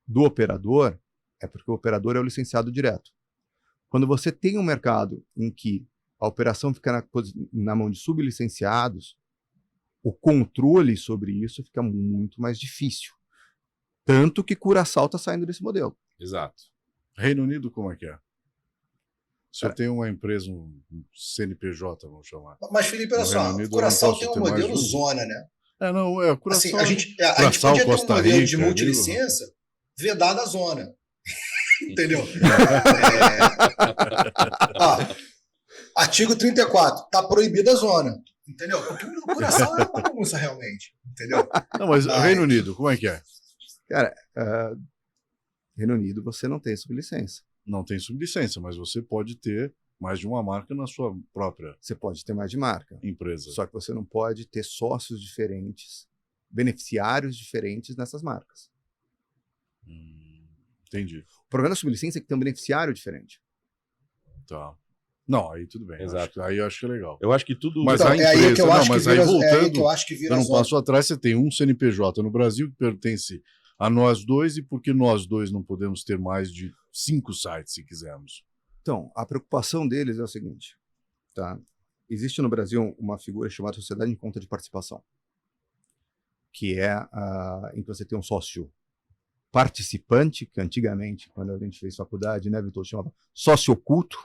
do operador, é porque o operador é o licenciado direto. Quando você tem um mercado em que a operação fica na mão de sublicenciados, o controle sobre isso fica muito mais difícil. Tanto que Curaçao está saindo desse modelo. Exato. Reino Unido, como é que é? Se eu tenho uma empresa, um CNPJ, vamos chamar. Mas, Felipe, olha só, o Curaçao tem um modelo zona, né? Curaçao, assim, a gente Curaçao, podia ter Costa um modelo Rica, de multilicença vedado a zona. Entendeu? Artigo 34, está proibida a zona. Entendeu? Porque o Curaçao é uma bagunça realmente. Entendeu? Não, mas Reino Unido, como é que é? Cara, Reino Unido você não tem sublicença. Não tem sublicença, mas você pode ter mais de uma marca na sua própria Você pode ter mais de marca. empresa. Só que você não pode ter sócios diferentes, beneficiários diferentes nessas marcas. Entendi. O problema da sublicença é que tem um beneficiário diferente. Tá. Não, aí tudo bem. Exato. Aí eu acho que é legal. Eu acho que tudo... Mas Então, a empresa, é aí que eu acho mas que aí vira, voltando, é aí que eu acho que vira eu não zona. passo atrás, você tem um CNPJ no Brasil que pertence a nós dois, e por que nós dois não podemos ter mais de 5 sites, se quisermos? Então, a preocupação deles é o seguinte, tá? Existe no Brasil uma figura chamada Sociedade em Conta de Participação, que é em que você tem um sócio participante, que antigamente, quando a gente fez faculdade, né, Vitor, chamava sócio oculto,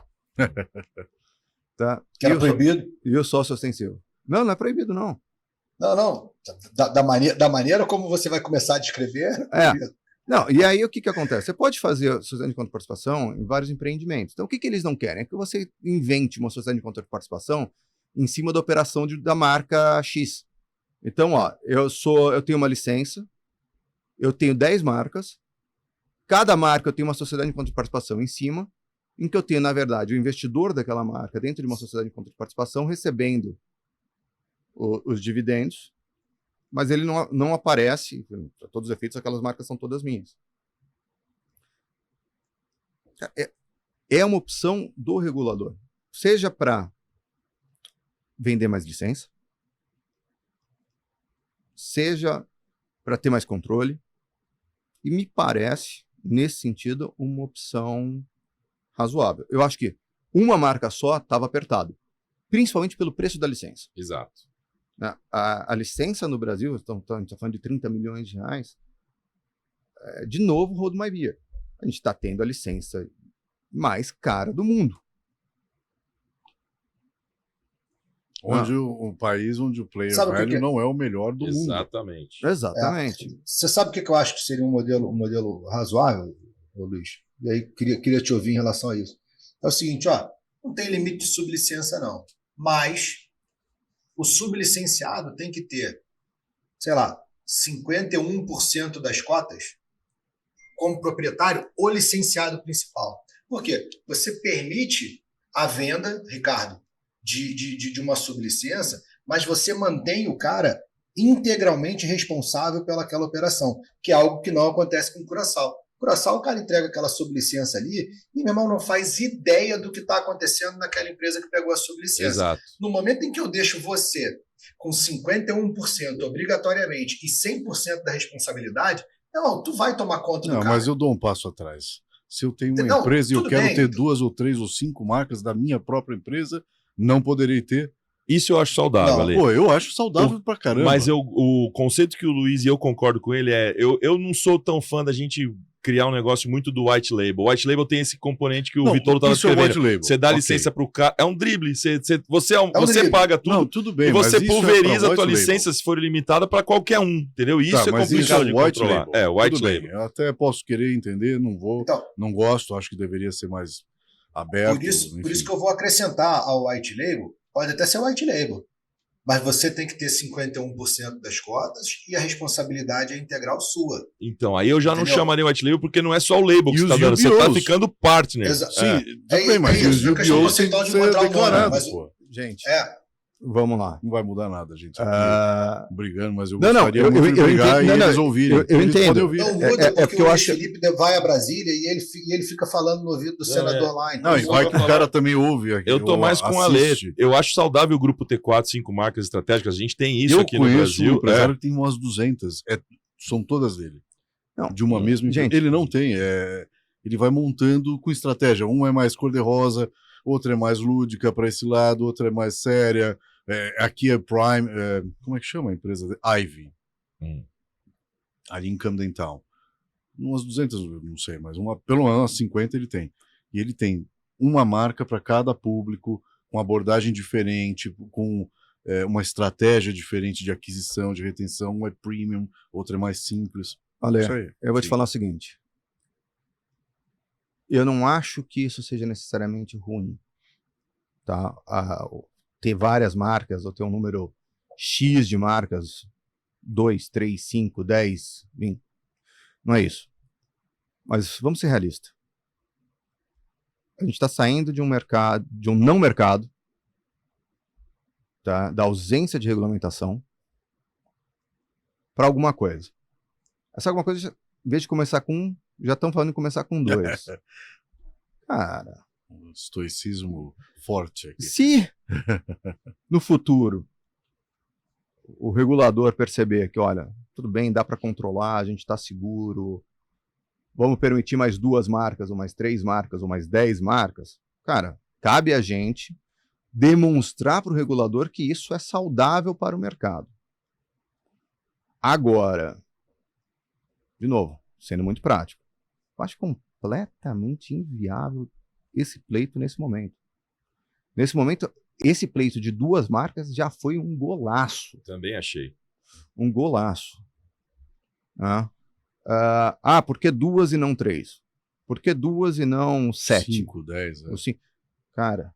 tá? Que era proibido? E o sócio ostensivo. Não é proibido, não. Não. Da maneira como você vai começar a descrever. Não, e aí o que acontece? Você pode fazer sociedade de conta de participação em vários empreendimentos. Então, o que eles não querem? É que você invente uma sociedade de conta de participação em cima da operação da marca X. Então, eu tenho uma licença, eu tenho 10 marcas, cada marca eu tenho uma sociedade de conta de participação em cima, em que eu tenho, na verdade, o investidor daquela marca dentro de uma sociedade de conta de participação recebendo os dividendos, mas ele não aparece, para todos os efeitos, aquelas marcas são todas minhas. É uma opção do regulador, seja para vender mais licença, seja para ter mais controle, e me parece, nesse sentido, uma opção razoável. Eu acho que uma marca só estava apertado, principalmente pelo preço da licença. Exato. A licença no Brasil, a gente está falando de 30 milhões de reais, de novo, Hold My Beer. A gente está tendo a licença mais cara do mundo. O país onde o player velho não é o melhor do mundo. Exatamente. Exatamente. Você sabe o que eu acho que seria um modelo razoável, Luiz? E aí queria te ouvir em relação a isso. É o seguinte, não tem limite de sublicença, não. Mas o sublicenciado tem que ter, sei lá, 51% das cotas como proprietário ou licenciado principal. Por quê? Você permite a venda, Ricardo, de uma sublicença, mas você mantém o cara integralmente responsável pelaquela operação, que é algo que não acontece com o Curaçao. Curaçao, o cara entrega aquela sublicença ali e, meu irmão, não faz ideia do que está acontecendo naquela empresa que pegou a sublicença. Exato. No momento em que eu deixo você com 51% obrigatoriamente e 100% da responsabilidade, não, tu vai tomar conta do cara. Não, mas eu dou um passo atrás. Se eu tenho uma empresa e eu quero ter 2 ou 3 ou 5 marcas da minha própria empresa, não poderei ter. Isso eu acho saudável, Ale. Pô, eu acho saudável pra caramba. Mas o conceito que o Luiz e eu concordo com ele eu não sou tão fã da gente criar um negócio muito do white label. O white label tem esse componente que o Vitor estava escrevendo. Você dá licença pro cara. É um drible. Você paga tudo. Não, tudo bem, e você pulveriza a tua label. licença, se for ilimitada, para qualquer um. Entendeu? Isso é mas complicado isso de white controlar. label. White tudo label. Bem. Eu até posso querer entender, não vou. Então, não gosto, acho que deveria ser mais aberto. Por isso que eu vou acrescentar ao white label. Pode até ser white label. Mas você tem que ter 51% das cotas e a responsabilidade é integral sua. Então, aí eu já não chamaria white label porque não é só o label que você está dando, você está ficando partner. Sim, tudo bem, mas os UBOs têm que ser declarados, pô. Gente, Vamos lá. Não vai mudar nada, gente. Brigando, mas eu Não, gostaria eu muito de brigar entendo, e eles ouvirem. eu Eles entendo. podem ouvir. Não muda, porque eu o acho- Felipe vai a Brasília e ele fica falando no ouvido do senador lá. Então, Não, e vai que o cara também ouve aqui. Eu tô mais com a assiste. Lê. Eu acho saudável o grupo ter 4, 5 marcas estratégicas. A gente tem isso Eu aqui no conheço um Brasil. empresário que tem umas 200. São todas dele. Não, De uma mesma empresa. gente. Ele não tem. Ele vai montando com estratégia. Um é mais cor-de-rosa, outra é mais lúdica para esse lado, outra é mais séria. Aqui é Prime. Como é que chama a empresa? Ivy. Ali em Camden Town. Umas 200, não sei, mas pelo menos umas 50 ele tem. E ele tem uma marca para cada público, com abordagem diferente, com uma estratégia diferente de aquisição, de retenção. Um é premium, outro é mais simples. Ale, Isso aí. eu vou te Sim. falar o seguinte. Eu não acho que isso seja necessariamente ruim. Tá? Ter várias marcas, ou ter um número X de marcas, 2, 3, 5, 10, 20. Não é isso. Mas vamos ser realistas. A gente está saindo de um mercado, de um não mercado, tá? Da ausência de regulamentação, para alguma coisa. Essa alguma coisa, em vez de começar com um, já estão falando em começar com 2. Cara, Um estoicismo forte aqui. se no futuro o regulador perceber que, olha, tudo bem, dá para controlar, a gente está seguro, vamos permitir mais 2 marcas, ou mais 3 marcas, ou mais 10 marcas, cara, cabe a gente demonstrar para o regulador que isso é saudável para o mercado. Agora, de novo, sendo muito prático, eu acho completamente inviável esse pleito nesse momento. Nesse momento, esse pleito de 2 marcas já foi um golaço. Também achei. Um golaço. Por que 2 e não 3? Por que 2 e não 7? 5, 10. Cara,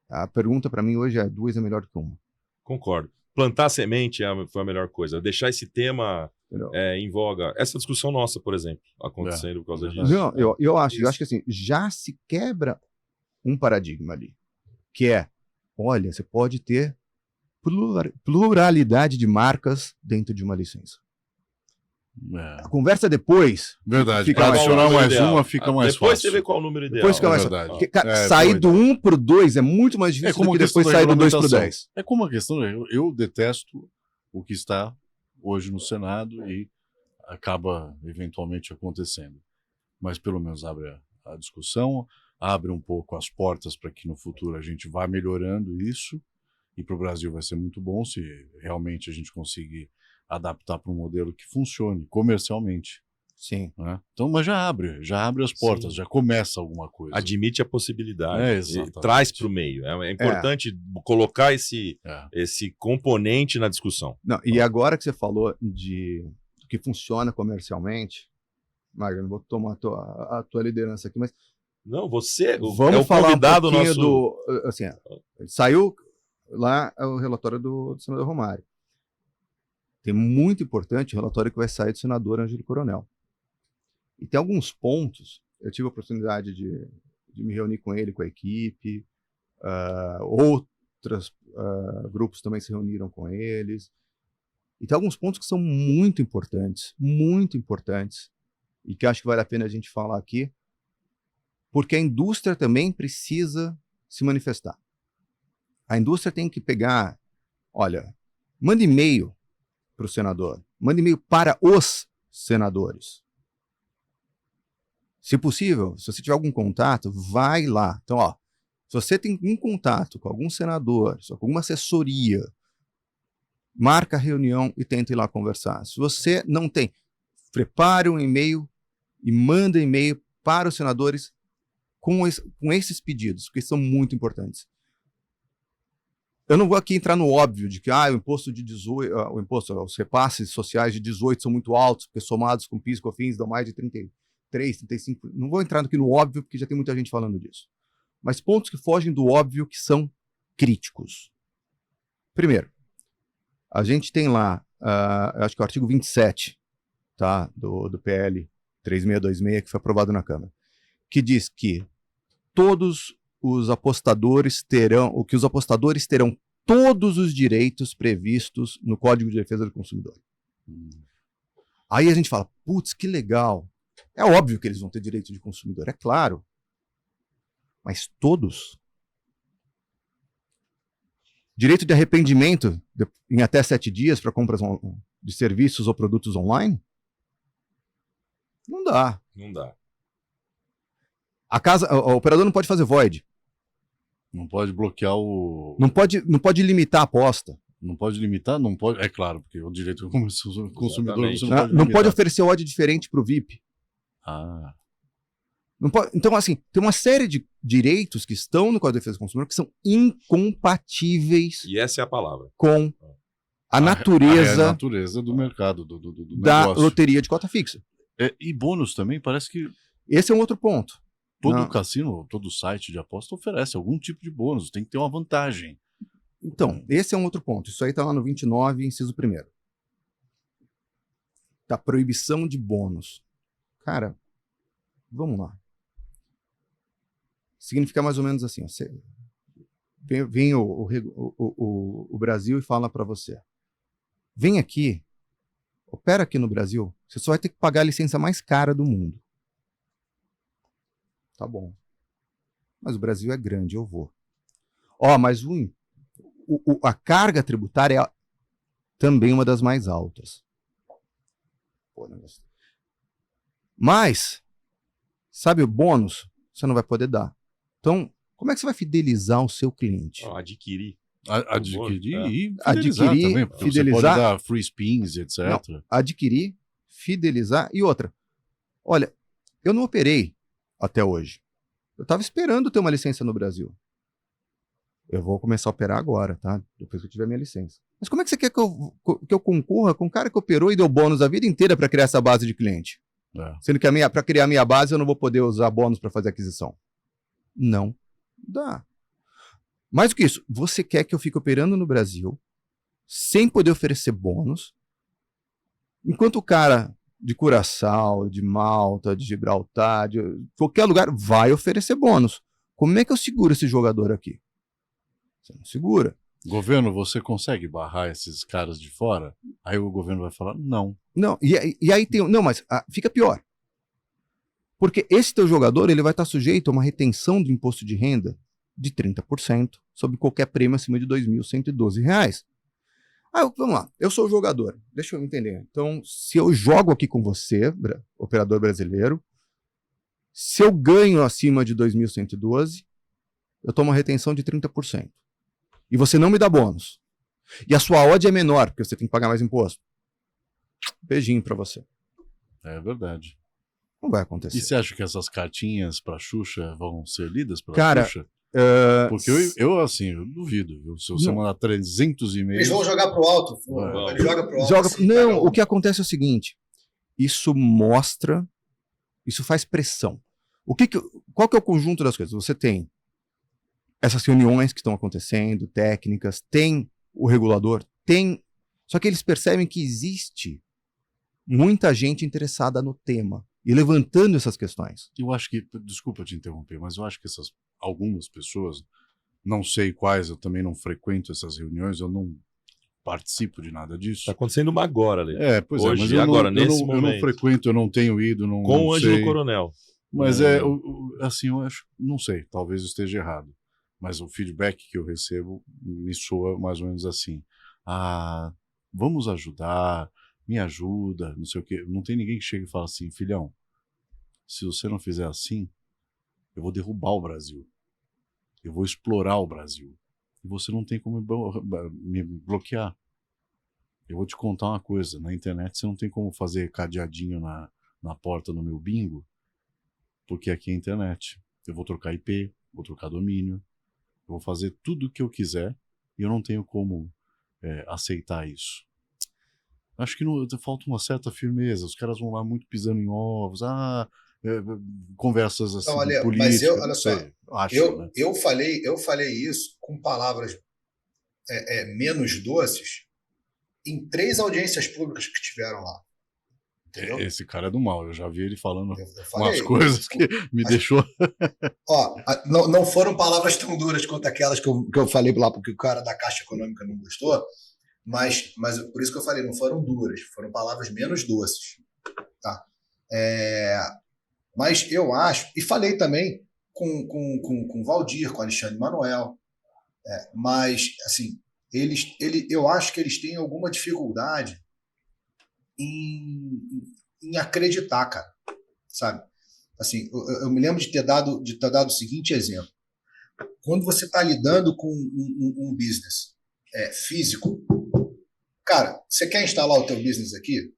a pergunta para mim hoje é: 2 é melhor do que 1. Concordo. Plantar semente foi a melhor coisa. Deixar esse tema Entendeu? em voga. Essa discussão nossa, por exemplo, acontecendo por causa disso. Não, eu acho que assim, já se quebra um paradigma ali, que é, olha, você pode ter pluralidade de marcas dentro de uma licença. A conversa depois Verdade. fica Para mais adicionar fácil. mais Ideal. uma, fica mais Depois fácil. você vê qual o número ideal. Depois fica mais verdade. porque, cara, É, sair boa do ideia. 1 pro 2 é muito mais difícil do que depois sair do 2 pro 10. É como a questão, eu detesto o que está hoje no Senado e acaba eventualmente acontecendo. Mas pelo menos abre a discussão, abre um pouco as portas para que no futuro a gente vá melhorando isso, e para o Brasil vai ser muito bom se realmente a gente conseguir adaptar para um modelo que funcione comercialmente. Sim. Né? Então, mas já abre as portas, Sim. já começa alguma coisa. Admite a possibilidade. Exatamente. E traz para o meio. É importante colocar esse componente na discussão. Não, e agora que você falou de que funciona comercialmente, Magno, não vou tomar a tua liderança aqui, mas Não, você vamos é o falar convidado um pouquinho nosso. assim, saiu lá o relatório do senador Romário. Tem muito importante o relatório que vai sair do senador Ângelo Coronel. E tem alguns pontos, eu tive a oportunidade de me reunir com ele, com a equipe, outros grupos também se reuniram com eles. E tem alguns pontos que são muito importantes, e que acho que vale a pena a gente falar aqui, porque a indústria também precisa se manifestar. A indústria tem que pegar, olha, manda e-mail para o senador, manda e-mail para os senadores. Se possível, se você tiver algum contato, vai lá. Então, se você tem um contato com algum senador, com alguma assessoria, marca a reunião e tenta ir lá conversar. Se você não tem, prepare um e-mail e manda e-mail para os senadores com esses pedidos, porque são muito importantes. Eu não vou aqui entrar no óbvio de que o imposto de 18, os repasses sociais de 18 são muito altos, porque somados com PIS e COFINS dão mais de 33, 35. Não vou entrar aqui no óbvio, porque já tem muita gente falando disso. Mas pontos que fogem do óbvio que são críticos. Primeiro, a gente tem lá, acho que o artigo 27, tá, do PL 3626, que foi aprovado na Câmara, que diz que todos os apostadores terão todos os direitos previstos no Código de Defesa do Consumidor. Aí a gente fala, putz, que legal. É óbvio que eles vão ter direito de consumidor, é claro. Mas todos? Direito de arrependimento em até 7 dias para compras de serviços ou produtos online? Não dá. Não dá. O operador não pode fazer void. Não pode bloquear o... Não pode limitar a aposta. Não pode limitar? Não pode. É claro, porque o direito do consumidor Exatamente. você não pode Não limitar. pode oferecer odd diferente para o VIP. Ah, Não pode, então, assim, tem uma série de direitos que estão no Código de Defesa do Consumidor que são incompatíveis E essa é a palavra. com a a natureza natureza do mercado, do da negócio. loteria de cota fixa. E bônus também, parece que Esse é um outro ponto. todo Não. cassino, todo site de aposta oferece algum tipo de bônus, tem que ter uma vantagem. Então, esse é um outro ponto. Isso aí está lá no 29, inciso 1º. Da proibição de bônus. Cara, vamos lá. Significa mais ou menos assim. Ó, vem o Brasil e fala para você. Vem aqui, opera aqui no Brasil, você só vai ter que pagar a licença mais cara do mundo. Tá bom. Mas o Brasil é grande, eu vou. Mas a carga tributária é também uma das mais altas. Mas, sabe o bônus? Você não vai poder dar. Então, como é que você vai fidelizar o seu cliente? Adquirir. Adquirir É. e fidelizar Adquirir, também, porque fidelizar. você pode dar free spins, etc. Não, adquirir, fidelizar e outra. Olha, eu não operei até hoje. Eu estava esperando ter uma licença no Brasil. Eu vou começar a operar agora, tá? Depois que eu tiver minha licença. Mas como é que você quer que eu concorra com um cara que operou e deu bônus a vida inteira para criar essa base de cliente? Sendo que para criar a minha base eu não vou poder usar bônus para fazer aquisição. Não dá. Mais do que isso, você quer que eu fique operando no Brasil sem poder oferecer bônus, enquanto o cara de Curaçao, de Malta, de Gibraltar, de qualquer lugar vai oferecer bônus. Como é que eu seguro esse jogador aqui? Você não segura. Governo, você consegue barrar esses caras de fora? Aí o governo vai falar, não. Não, e aí tem... Não, mas fica pior. Porque esse teu jogador ele vai estar sujeito a uma retenção do imposto de renda de 30% sobre qualquer prêmio acima de R$ 2.112. Vamos lá, eu sou o jogador. Deixa eu entender. Então, se eu jogo aqui com você, operador brasileiro, se eu ganho acima de 2.112, eu tomo uma retenção de 30%. E você não me dá bônus. E a sua odd é menor, porque você tem que pagar mais imposto. Beijinho pra você. É verdade. Não vai acontecer. E você acha que essas cartinhas pra Xuxa vão ser lidas pela Cara, Xuxa? Porque eu duvido. Viu? Se você Não. mandar 300 e-mails... Eles vão jogar pro alto. Vai. Ele joga pro alto. assim, Não, cada um. o que acontece é o seguinte. Isso mostra, isso faz pressão. Qual que é o conjunto das coisas? Você tem essas reuniões que estão acontecendo, técnicas, tem o regulador, tem... Só que eles percebem que existe muita gente interessada no tema e levantando essas questões. Eu acho que, desculpa te interromper, mas eu acho que algumas pessoas, não sei quais, eu também não frequento essas reuniões, eu não participo de nada disso. Tá acontecendo uma agora ali. Pois Hoje, mas eu agora, não, nesse eu momento. não frequento, eu não tenho ido, não Com o Ângelo sei. Coronel. Mas assim, eu acho, não sei, talvez eu esteja errado, mas o feedback que eu recebo me soa mais ou menos assim, vamos ajudar, me ajuda, não sei o quê. Não tem ninguém que chegue e fala assim, filhão, se você não fizer assim, eu vou derrubar o Brasil, eu vou explorar o Brasil, e você não tem como me bloquear. Eu vou te contar uma coisa, na internet você não tem como fazer cadeadinho na porta no meu bingo, porque aqui é a internet. Eu vou trocar IP, vou trocar domínio, eu vou fazer tudo o que eu quiser e eu não tenho como aceitar isso. Acho que falta uma certa firmeza. Os caras vão lá muito pisando em ovos, conversas assim, Então, olha, políticas. mas eu, não olha sei, só, acho, né? eu falei isso com palavras menos doces em 3 audiências públicas que tiveram lá. Entendeu? Esse cara é do mal, eu já vi ele falando Eu falei, umas coisas que me deixou. Ó, não foram palavras tão duras quanto aquelas que eu falei lá, porque o cara da Caixa Econômica não gostou, mas por isso que eu falei, não foram duras, foram palavras menos doces. Tá? Mas eu acho, e falei também com o Valdir, com o Alexandre Manuel, mas, assim, eu acho que eles têm alguma dificuldade em acreditar, cara, sabe? Assim, eu me lembro de ter dado o seguinte exemplo. Quando você está lidando com um business físico, cara, você quer instalar o teu business aqui?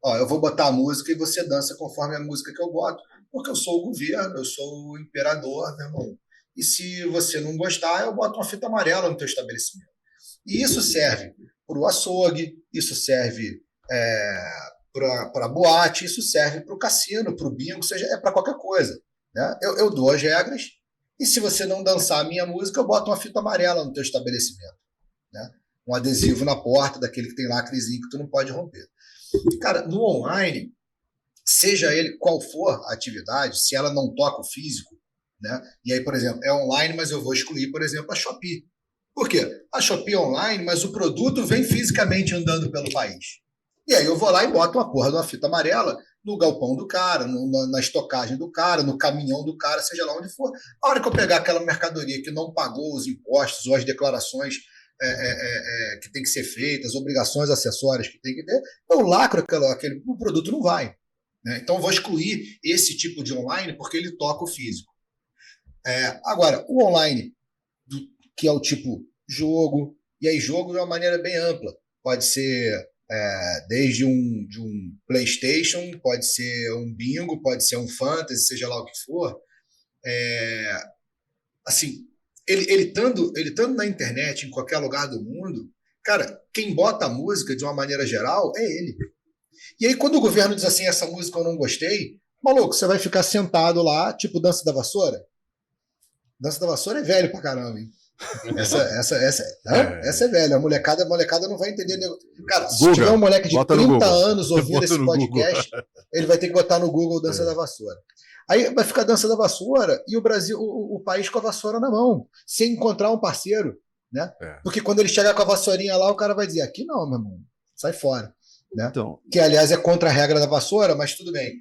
Ó, eu vou botar a música e você dança conforme a música que eu boto, porque eu sou o governo, eu sou o imperador, meu irmão. E se você não gostar, eu boto uma fita amarela no teu estabelecimento. E isso serve para o açougue, isso serve para a boate, isso serve para o cassino, para o bingo, seja, para qualquer coisa. Né? Eu dou as regras, e se você não dançar a minha música, eu boto uma fita amarela no teu estabelecimento. Né? Um adesivo na porta, daquele que tem lacrezinho que tu não pode romper. Cara, no online, seja ele qual for a atividade, se ela não toca o físico, né? E aí, por exemplo, é online, mas eu vou excluir, por exemplo, a Shopee. Por quê? A Shopee é online, mas o produto vem fisicamente andando pelo país. E aí eu vou lá e boto uma porra de uma fita amarela no galpão do cara, na estocagem do cara, no caminhão do cara, seja lá onde for. A hora que eu pegar aquela mercadoria que não pagou os impostos ou as declarações que tem que ser feitas, as obrigações acessórias que tem que ter, eu lacro o produto não vai. Né? Então eu vou excluir esse tipo de online porque ele toca o físico. Agora, o online, que é o tipo jogo, e aí jogo de uma maneira bem ampla. Pode ser desde um PlayStation, pode ser um bingo, pode ser um fantasy, seja lá o que for. Assim, ele estando na internet, em qualquer lugar do mundo, cara, quem bota a música de uma maneira geral é ele. E aí, quando o governo diz assim, essa música eu não gostei, maluco, você vai ficar sentado lá, tipo Dança da Vassoura? Dança da Vassoura é velho pra caramba, hein? Essa é velha. A molecada não vai entender. Cara, se tiver um moleque de 30 anos ouvindo esse podcast, ele vai ter que botar no Google Dança da Vassoura. Aí vai ficar Dança da Vassoura e o Brasil, o país com a vassoura na mão, sem encontrar um parceiro, né? Porque quando ele chegar com a vassourinha lá, o cara vai dizer, aqui não, meu irmão, sai fora. Né? Então, que, aliás, é contra a regra da vassoura, mas tudo bem.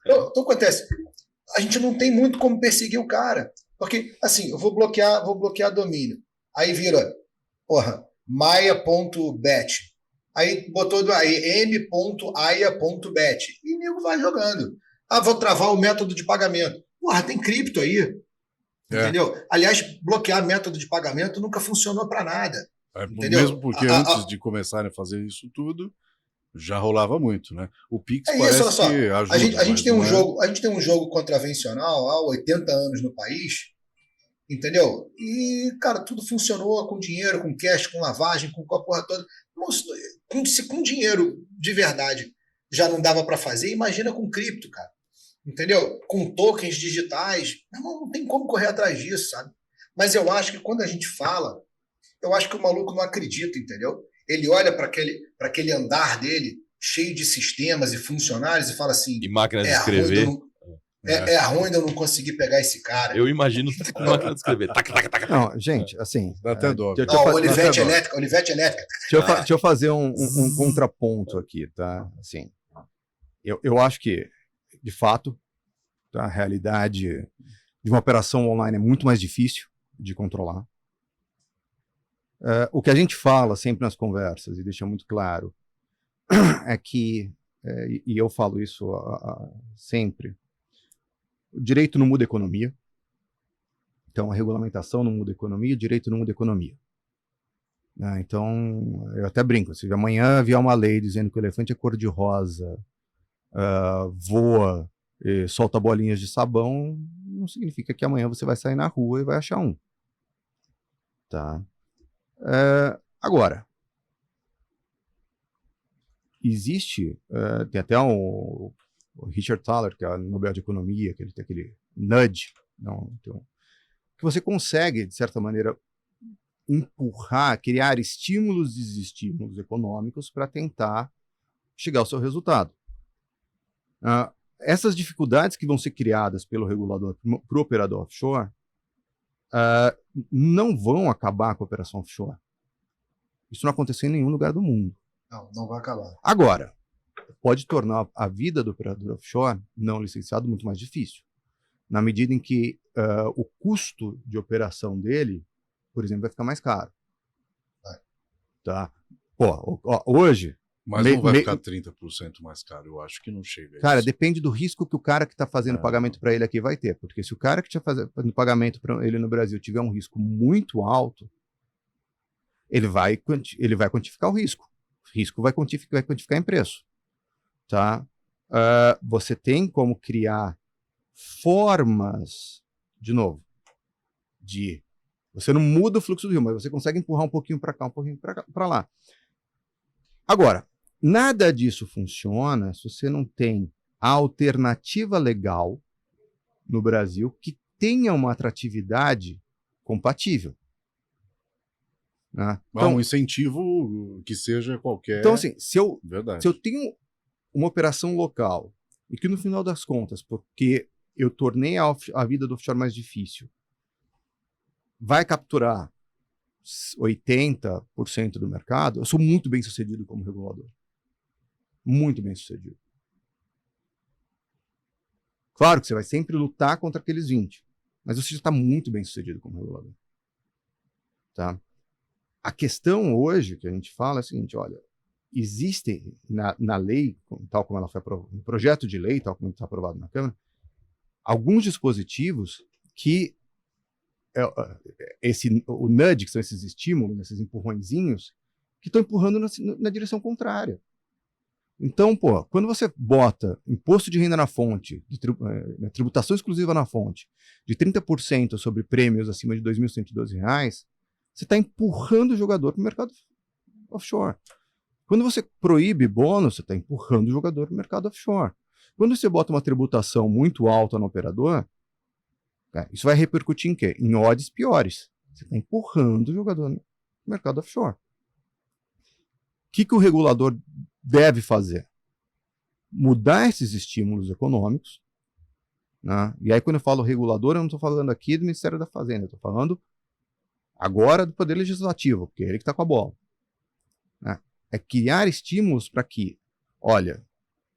Então, acontece, a gente não tem muito como perseguir o cara. Porque, assim, eu vou bloquear domínio. Aí vira, maia.bet. Aí botou m.aia.bet. E o nego vai jogando. Vou travar o método de pagamento. Porra, tem cripto aí. Entendeu? Aliás, bloquear método de pagamento nunca funcionou para nada. Mesmo porque antes de começarem a fazer isso tudo, já rolava muito, né? O Pix parece olha só, que ajuda. A gente tem um jogo contravencional há 80 anos no país, entendeu? E, cara, tudo funcionou com dinheiro, com cash, com lavagem, com a porra toda. Se com dinheiro de verdade já não dava para fazer, imagina com cripto, cara. Entendeu? Com tokens digitais. Não tem como correr atrás disso, sabe? Mas eu acho que quando a gente fala, eu acho que o maluco não acredita, entendeu? Ele olha para aquele andar dele, cheio de sistemas e funcionários, e fala assim... E máquina de escrever. Ruim de eu não conseguir pegar esse cara. Eu imagino com máquina de escrever. Não, gente, assim... Dá até dó. Olivete elétrica. Deixa eu fazer um contraponto aqui, tá? Assim, eu acho que, de fato, tá, a realidade de uma operação online é muito mais difícil de controlar. O que a gente fala sempre nas conversas, e deixa muito claro, é que, e eu falo isso sempre, o direito não muda a economia, então a regulamentação não muda a economia, o direito não muda a economia. Então, eu até brinco, se amanhã vier uma lei dizendo que o elefante é cor-de-rosa, voa, solta bolinhas de sabão, não significa que amanhã você vai sair na rua e vai achar um. Tá? Agora, existe, tem até o Richard Thaler, que é o Nobel de Economia, que ele tem aquele nudge, então, que você consegue, de certa maneira, empurrar, criar estímulos e desestímulos econômicos para tentar chegar ao seu resultado. Essas dificuldades que vão ser criadas pelo regulador para o operador offshore não vão acabar com a operação offshore. Isso não aconteceu em nenhum lugar do mundo. Não vai acabar. Agora, pode tornar a vida do operador offshore não licenciado muito mais difícil, na medida em que o custo de operação dele, por exemplo, vai ficar mais caro. Tá? Pô, hoje... Mas não vai ficar 30% mais caro, eu acho que não chega a Cara, isso. Depende do risco que o cara que está fazendo pagamento para ele aqui vai ter, porque se o cara que está fazendo pagamento para ele no Brasil tiver um risco muito alto, ele vai quantificar o risco. O risco vai quantificar em preço. Tá? Você tem como criar formas, de novo, você não muda o fluxo do rio, mas você consegue empurrar um pouquinho para cá, um pouquinho para lá. Agora, nada disso funciona se você não tem a alternativa legal no Brasil que tenha uma atratividade compatível. Né? Então, um incentivo que seja qualquer... Então, assim, se eu tenho uma operação local e que no final das contas, porque eu tornei a vida do offshore mais difícil, vai capturar 80% do mercado, eu sou muito bem sucedido como regulador. Muito bem sucedido. Claro que você vai sempre lutar contra aqueles 20%, mas você já está muito bem sucedido como regulador. Tá? A questão hoje que a gente fala é a seguinte, olha, existe na lei, tal como ela foi aprovada, no projeto de lei, tal como está aprovado na Câmara, alguns dispositivos que o nudge, que são esses estímulos, esses empurrõezinhos, que estão empurrando na direção contrária. Então, quando você bota imposto de renda na fonte, tributação exclusiva na fonte, de 30% sobre prêmios acima de R$ 2.112, você está empurrando o jogador para o mercado offshore. Quando você proíbe bônus, você está empurrando o jogador para o mercado offshore. Quando você bota uma tributação muito alta no operador, isso vai repercutir em quê? Em odds piores. Você está empurrando o jogador no mercado offshore. O que o regulador deve fazer? Mudar esses estímulos econômicos. Né? E aí, quando eu falo regulador, eu não estou falando aqui do Ministério da Fazenda, eu estou falando agora do Poder Legislativo, porque é ele que está com a bola. Né? É criar estímulos para que, olha,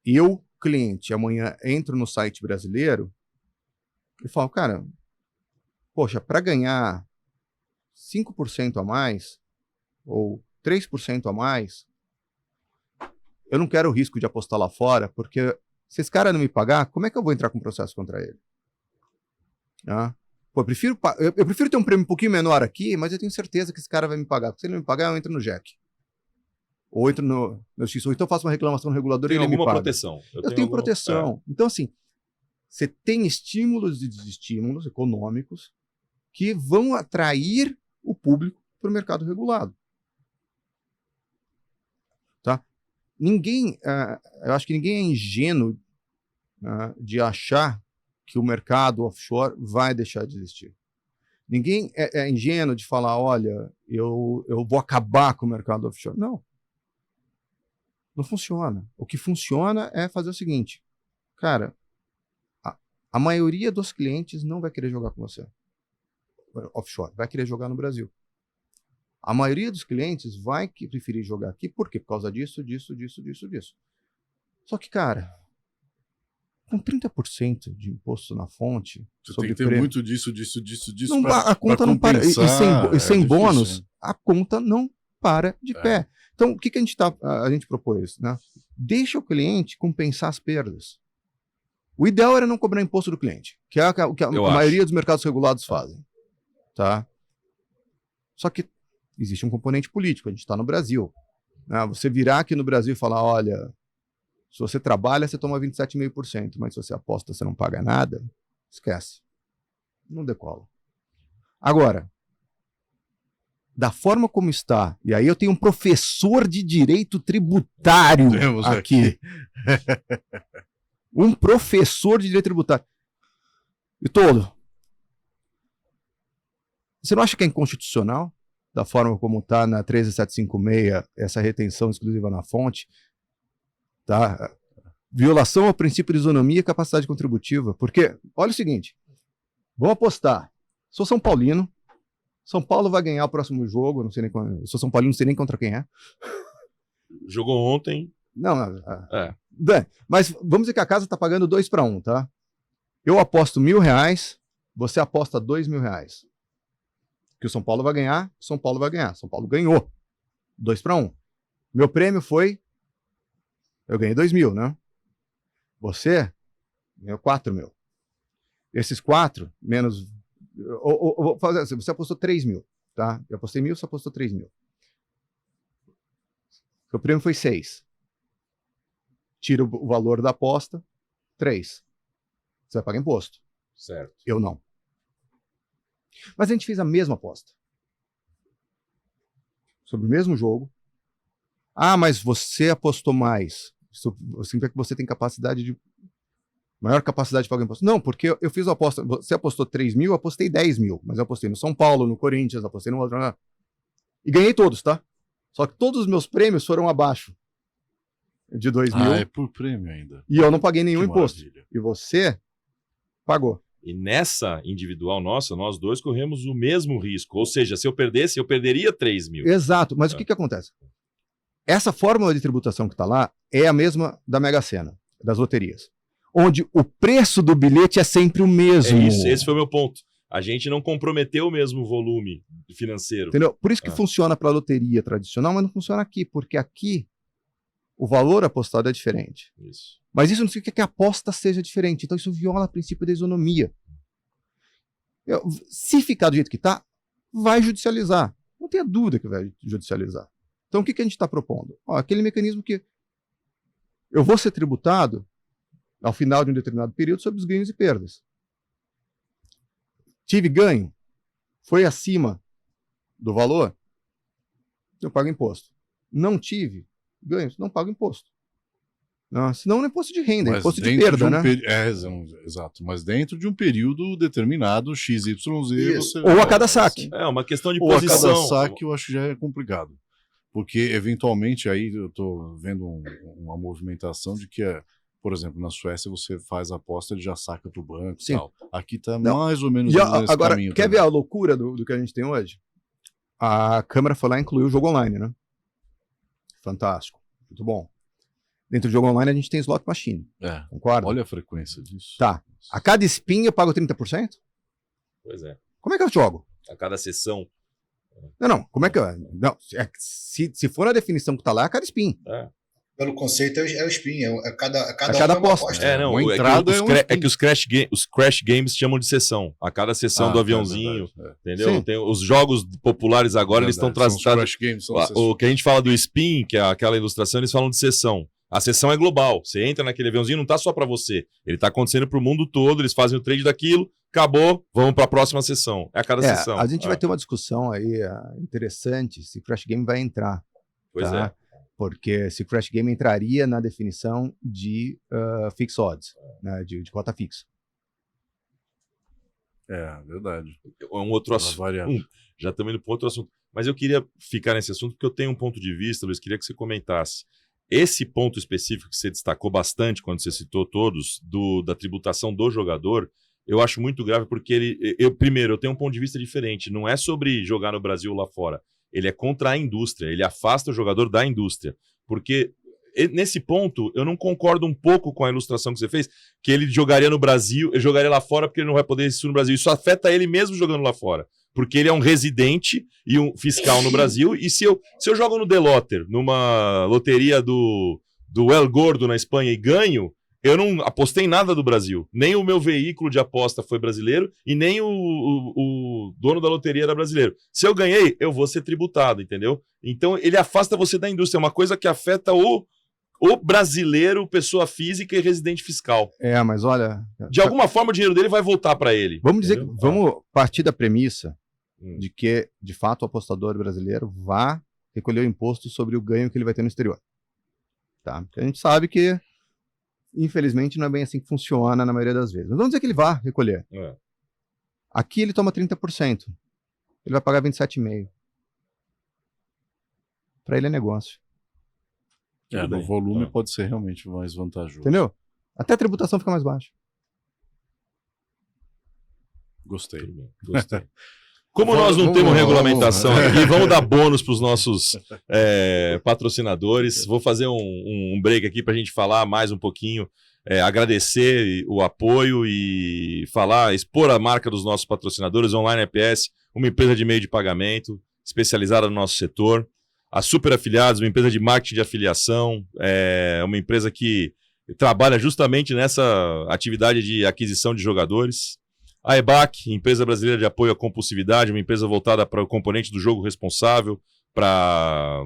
eu, cliente, amanhã entro no site brasileiro e falo, cara, poxa, para ganhar 5% a mais ou 3% a mais, eu não quero o risco de apostar lá fora, porque se esse cara não me pagar, como é que eu vou entrar com processo contra ele? Eu prefiro ter um prêmio um pouquinho menor aqui, mas eu tenho certeza que esse cara vai me pagar. Porque se ele não me pagar, eu entro no JEC. Ou entro no Justiça. Ou então faço uma reclamação no regulador e ele me paga. Proteção. Eu tenho proteção. Então, assim, você tem estímulos e desestímulos econômicos que vão atrair o público para o mercado regulado. Tá? Eu acho que ninguém é ingênuo de achar que o mercado offshore vai deixar de existir. Ninguém é ingênuo de falar, olha, eu vou acabar com o mercado offshore. Não. Não funciona. O que funciona é fazer o seguinte, cara, a maioria dos clientes não vai querer jogar com você offshore, vai querer jogar no Brasil. A maioria dos clientes vai preferir jogar aqui, por quê? Por causa disso. Só que, cara, com 30% de imposto na fonte... Você tem que ter muito disso a conta não para. E sem bônus, a conta não para de pé. Então, o que a gente propôs? Né? Deixa o cliente compensar as perdas. O ideal era não cobrar imposto do cliente, que é o que a maioria dos mercados regulados fazem. Tá? Só que existe um componente político, a gente está no Brasil. Né? Você virar aqui no Brasil e falar, olha, se você trabalha, você toma 27,5%, mas se você aposta, você não paga nada, esquece. Não decola. Agora, da forma como está, e aí eu tenho um professor de direito tributário aqui. Um professor de direito tributário. E todo. Você não acha que é inconstitucional, da forma como está na 13756, essa retenção exclusiva na fonte? Tá? Violação ao princípio de isonomia e capacidade contributiva. Porque, olha o seguinte, vamos apostar. Sou São Paulino, São Paulo vai ganhar o próximo jogo, não sei nem quando, sou São Paulino, não sei nem contra quem é. Jogou ontem. Não, É. mas vamos dizer que a casa está pagando 2-1, tá? Eu aposto R$1.000, você aposta R$2.000. Que o São Paulo vai ganhar, São Paulo vai ganhar. São Paulo ganhou. 2-1. Meu prêmio foi... Eu ganhei 2.000, né? Você ganhou 4.000. Esses 4, menos... vou fazer assim, você apostou 3.000, tá? Eu apostei 1.000, você apostou 3.000. Seu prêmio foi 6. Tira o valor da aposta, 3. Você vai pagar imposto. Certo. Eu não. Mas a gente fez a mesma aposta. Sobre o mesmo jogo. Ah, mas você apostou mais. Isso significa que você tem capacidade de... Maior capacidade de pagar imposto. Não, porque eu fiz a aposta... Você apostou 3.000, eu apostei 10.000. Mas eu apostei no São Paulo, no Corinthians, apostei no outro... E ganhei todos, tá? Só que todos os meus prêmios foram abaixo de 2.000. É por prêmio ainda. E eu não paguei nenhum Que imposto. maravilha. E você pagou. E nessa individual nossa, nós dois corremos o mesmo risco. Ou seja, se eu perdesse, eu perderia 3.000. Exato. Mas o que acontece? Essa fórmula de tributação que está lá é a mesma da Mega Sena, das loterias. Onde o preço do bilhete é sempre o mesmo. É isso, esse foi o meu ponto. A gente não comprometeu o mesmo volume financeiro. Entendeu? Por isso que funciona para a loteria tradicional, mas não funciona aqui, porque aqui o valor apostado é diferente. Isso. Mas isso não significa que a aposta seja diferente. Então isso viola o princípio da isonomia. Se ficar do jeito que está, vai judicializar. Não tenha dúvida que vai judicializar. Então o que a gente está propondo? Aquele mecanismo que eu vou ser tributado ao final de um determinado período sobre os ganhos e perdas. Tive ganho, foi acima do valor, eu pago imposto. Não tive ganhos, não pago imposto. Não, senão não é imposto de renda, é imposto de perda, né? Exato, mas dentro de um período determinado, XYZ, você... Ou a cada saque. É uma questão de Ou a posição. cada saque eu acho que já é complicado. Porque, eventualmente, aí eu estou vendo uma movimentação de que, por exemplo, na Suécia você faz a aposta, ele já saca do banco e Sim. tal. Aqui está mais ou menos nesse Agora, caminho. quer também. ver a loucura do que a gente tem hoje? A Câmara foi lá e incluiu o jogo online, né? Fantástico, muito bom. Dentro do jogo online a gente tem slot machine, concorda? Olha a frequência disso. Tá. A cada spin eu pago 30%? Pois é. Como é que eu jogo? A cada sessão. Não, como é que eu... Não, se for a definição que tá lá, é a cada spin. Pelo conceito é o spin, é cada aposta. Não, Uma entrada é que os crash games chamam de sessão. A cada sessão do aviãozinho, entendeu? Sim. Tem, os jogos populares agora, eles estão trazendo... Crash games são O que a gente fala do spin, que é aquela ilustração, eles falam de sessão. A sessão é global. Você entra naquele aviãozinho, não tá só para você. Ele tá acontecendo pro mundo todo, eles fazem o trade daquilo, acabou, vamos para a próxima sessão. É a cada sessão. A gente vai ter uma discussão aí interessante se Crash Game vai entrar. Pois tá? Porque se Crash Game entraria na definição de fixed odds, né, de cota fixa. É, verdade. É um outro assunto. Já estamos indo para outro assunto. Mas eu queria ficar nesse assunto porque eu tenho um ponto de vista, Luiz, queria que você comentasse. Esse ponto específico que você destacou bastante quando você citou todos, da tributação do jogador, eu acho muito grave porque primeiro, eu tenho um ponto de vista diferente. Não é sobre jogar no Brasil ou lá fora. Ele é contra a indústria. Ele afasta o jogador da indústria. Porque, nesse ponto, eu não concordo um pouco com a ilustração que você fez, que ele jogaria no Brasil, ele jogaria lá fora porque ele não vai poder existir no Brasil. Isso afeta ele mesmo jogando lá fora. Porque ele é um residente e um fiscal no Brasil. E se eu jogo no Delotter, numa loteria do El Gordo na Espanha e ganho, eu não apostei em nada do Brasil. Nem o meu veículo de aposta foi brasileiro e nem o dono da loteria era brasileiro. Se eu ganhei, eu vou ser tributado, entendeu? Então ele afasta você da indústria. É uma coisa que afeta o brasileiro, pessoa física e residente fiscal. Mas olha... De alguma forma o dinheiro dele vai voltar para ele. Vamos dizer, vamos partir da premissa de que, de fato, o apostador brasileiro vá recolher o imposto sobre o ganho que ele vai ter no exterior. Tá? Porque a gente sabe que, infelizmente, não é bem assim que funciona na maioria das vezes. Mas vamos dizer que ele vá recolher. Aqui ele toma 30%. Ele vai pagar 27,5%. Para ele é negócio. Tudo No bem. volume Tá. pode ser realmente mais vantajoso. Entendeu? Até a tributação fica mais baixa. Gostei. Tudo bem, gostei. Como Vamos- nós não vamos- temos vamos- regulamentação aqui, vamos dar bônus para os nossos patrocinadores. Vou fazer um break aqui para a gente falar mais um pouquinho, agradecer o apoio e falar, expor a marca dos nossos patrocinadores. Online EPS, uma empresa de meio de pagamento especializada no nosso setor. A Super Afiliados, uma empresa de marketing de afiliação, uma empresa que trabalha justamente nessa atividade de aquisição de jogadores. A EBAC, empresa brasileira de apoio à compulsividade, uma empresa voltada para o componente do jogo responsável, para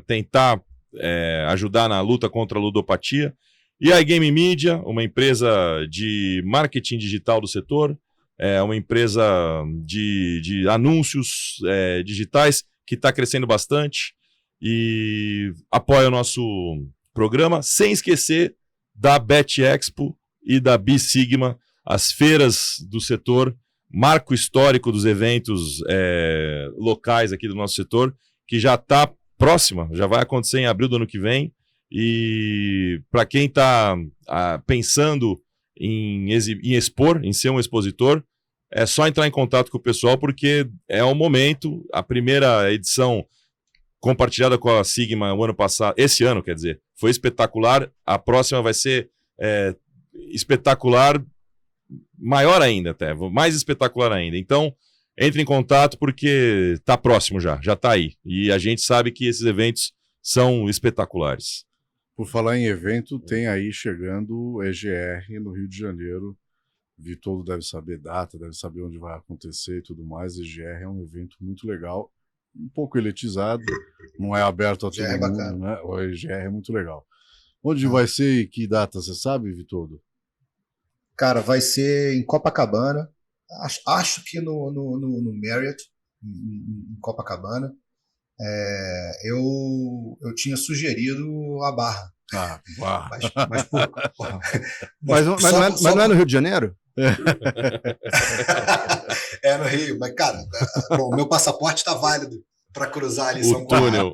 tentar ajudar na luta contra a ludopatia. E a iGame Media, uma empresa de marketing digital do setor, uma empresa de anúncios digitais que está crescendo bastante e apoia o nosso programa, sem esquecer da Bet Expo e da B-Sigma, as feiras do setor, marco histórico dos eventos locais aqui do nosso setor, que já está próxima, já vai acontecer em abril do ano que vem. E para quem está pensando em expor, em ser um expositor, é só entrar em contato com o pessoal, porque é o momento. A primeira edição compartilhada com a Sigma o ano passado, esse ano, quer dizer, foi espetacular. A próxima vai ser espetacular, maior ainda até, mais espetacular ainda. Então, entre em contato porque está próximo já está aí. E a gente sabe que esses eventos são espetaculares. Por falar em evento, tem aí chegando o EGR no Rio de Janeiro. Vitolo deve saber data, deve saber onde vai acontecer e tudo mais. EGR é um evento muito legal, um pouco elitizado, não é aberto a todo EGR é mundo, bacana. né? O EGR é muito legal. Onde vai ser e que data, você sabe, Vitolo? Cara, vai ser em Copacabana. Acho que no Marriott, em Copacabana. Eu tinha sugerido a Barra. Vá. Mas Mas não é no Rio de Janeiro? É no Rio, mas cara, bom, meu passaporte está válido para cruzar ali O São Paulo. túnel.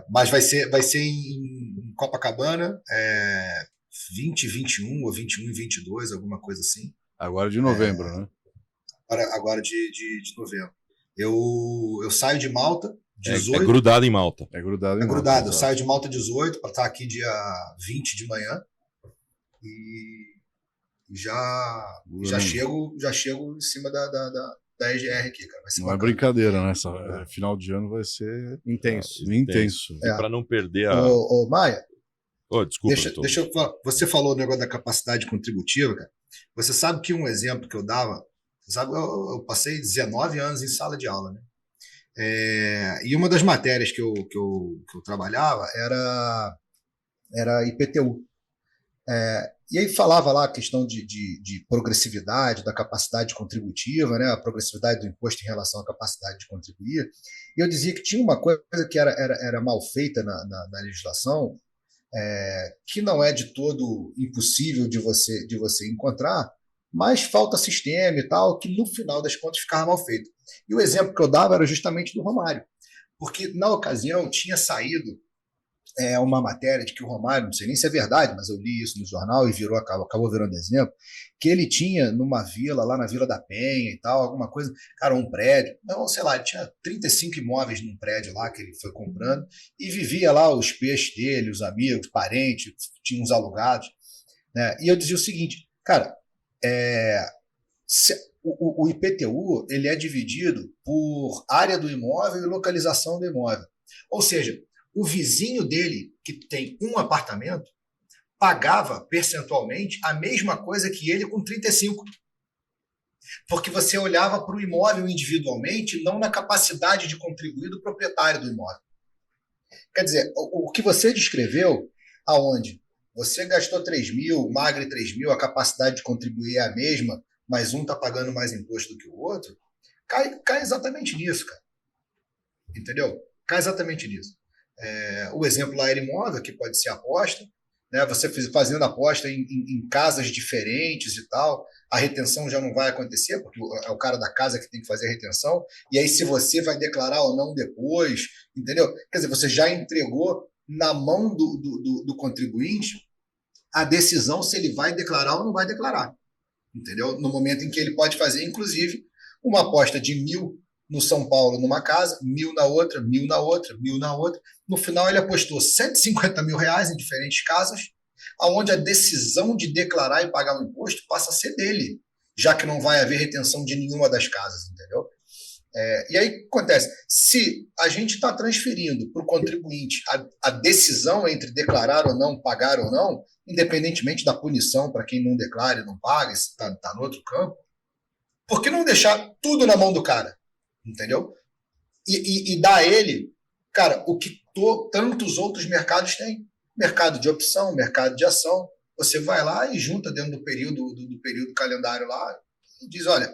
Mas vai ser em Copacabana, 2021 ou 21 e 22, alguma coisa assim. Agora de novembro, né? Agora de novembro. Eu saio de Malta, 18. É grudado em Malta. É grudado em É Malta, grudado. Eu exato. saio de Malta 18 para estar aqui dia 20 de manhã. E já chego em cima da EGR aqui, cara. Vai ser Não é bacana. brincadeira, né? Final de ano vai ser Intenso. intenso. E para não perder a. Ô, Maia, Desculpa, deixa eu falar. Você falou o negócio da capacidade contributiva, cara. Você sabe que um exemplo que eu dava, sabe, eu passei 19 anos em sala de aula, né? E uma das matérias que eu trabalhava era IPTU. E aí falava lá a questão de progressividade, da capacidade contributiva, né? A progressividade do imposto em relação à capacidade de contribuir. E eu dizia que tinha uma coisa que era mal feita na legislação, que não é de todo impossível de você encontrar, mas falta sistema e tal, que no final das contas ficava mal feito. E o exemplo que eu dava era justamente do Romário, porque na ocasião tinha saído uma matéria de que o Romário, não sei nem se é verdade, mas eu li isso no jornal e acabou virando exemplo, que ele tinha numa vila, lá na Vila da Penha e tal, alguma coisa, cara, um prédio, não, sei lá, ele tinha 35 imóveis num prédio lá que ele foi comprando e vivia lá os peixes dele, os amigos, parentes, tinha uns alugados, né? E eu dizia o seguinte, cara, o IPTU ele é dividido por área do imóvel e localização do imóvel. Ou seja, o vizinho dele, que tem um apartamento, pagava percentualmente a mesma coisa que ele com 35. Porque você olhava para o imóvel individualmente, não na capacidade de contribuir do proprietário do imóvel. Quer dizer, o que você descreveu, aonde você gastou 3 mil, o Magri 3 mil, a capacidade de contribuir é a mesma, mas um está pagando mais imposto do que o outro, cai exatamente nisso, cara. Entendeu? Cai exatamente nisso. O exemplo lá era imóvel, que pode ser aposta, né? Você fazendo aposta em casas diferentes e tal, a retenção já não vai acontecer, porque é o cara da casa que tem que fazer a retenção, e aí se você vai declarar ou não depois, entendeu? Quer dizer, você já entregou na mão do contribuinte a decisão se ele vai declarar ou não vai declarar, entendeu? No momento em que ele pode fazer, inclusive, uma aposta de 1.000 no São Paulo numa casa, 1.000 na outra, 1.000 na outra, 1.000 na outra. No final ele apostou R$150 mil em diferentes casas, onde a decisão de declarar e pagar o imposto passa a ser dele, já que não vai haver retenção de nenhuma das casas, entendeu? E aí o que acontece? Se a gente está transferindo para o contribuinte a decisão entre declarar ou não, pagar ou não, independentemente da punição para quem não declara e não paga, está no outro campo, por que não deixar tudo na mão do cara? Entendeu? E dar a ele, cara, o que tantos outros mercados têm. Mercado de opção, mercado de ação. Você vai lá e junta dentro do período calendário lá e diz, olha,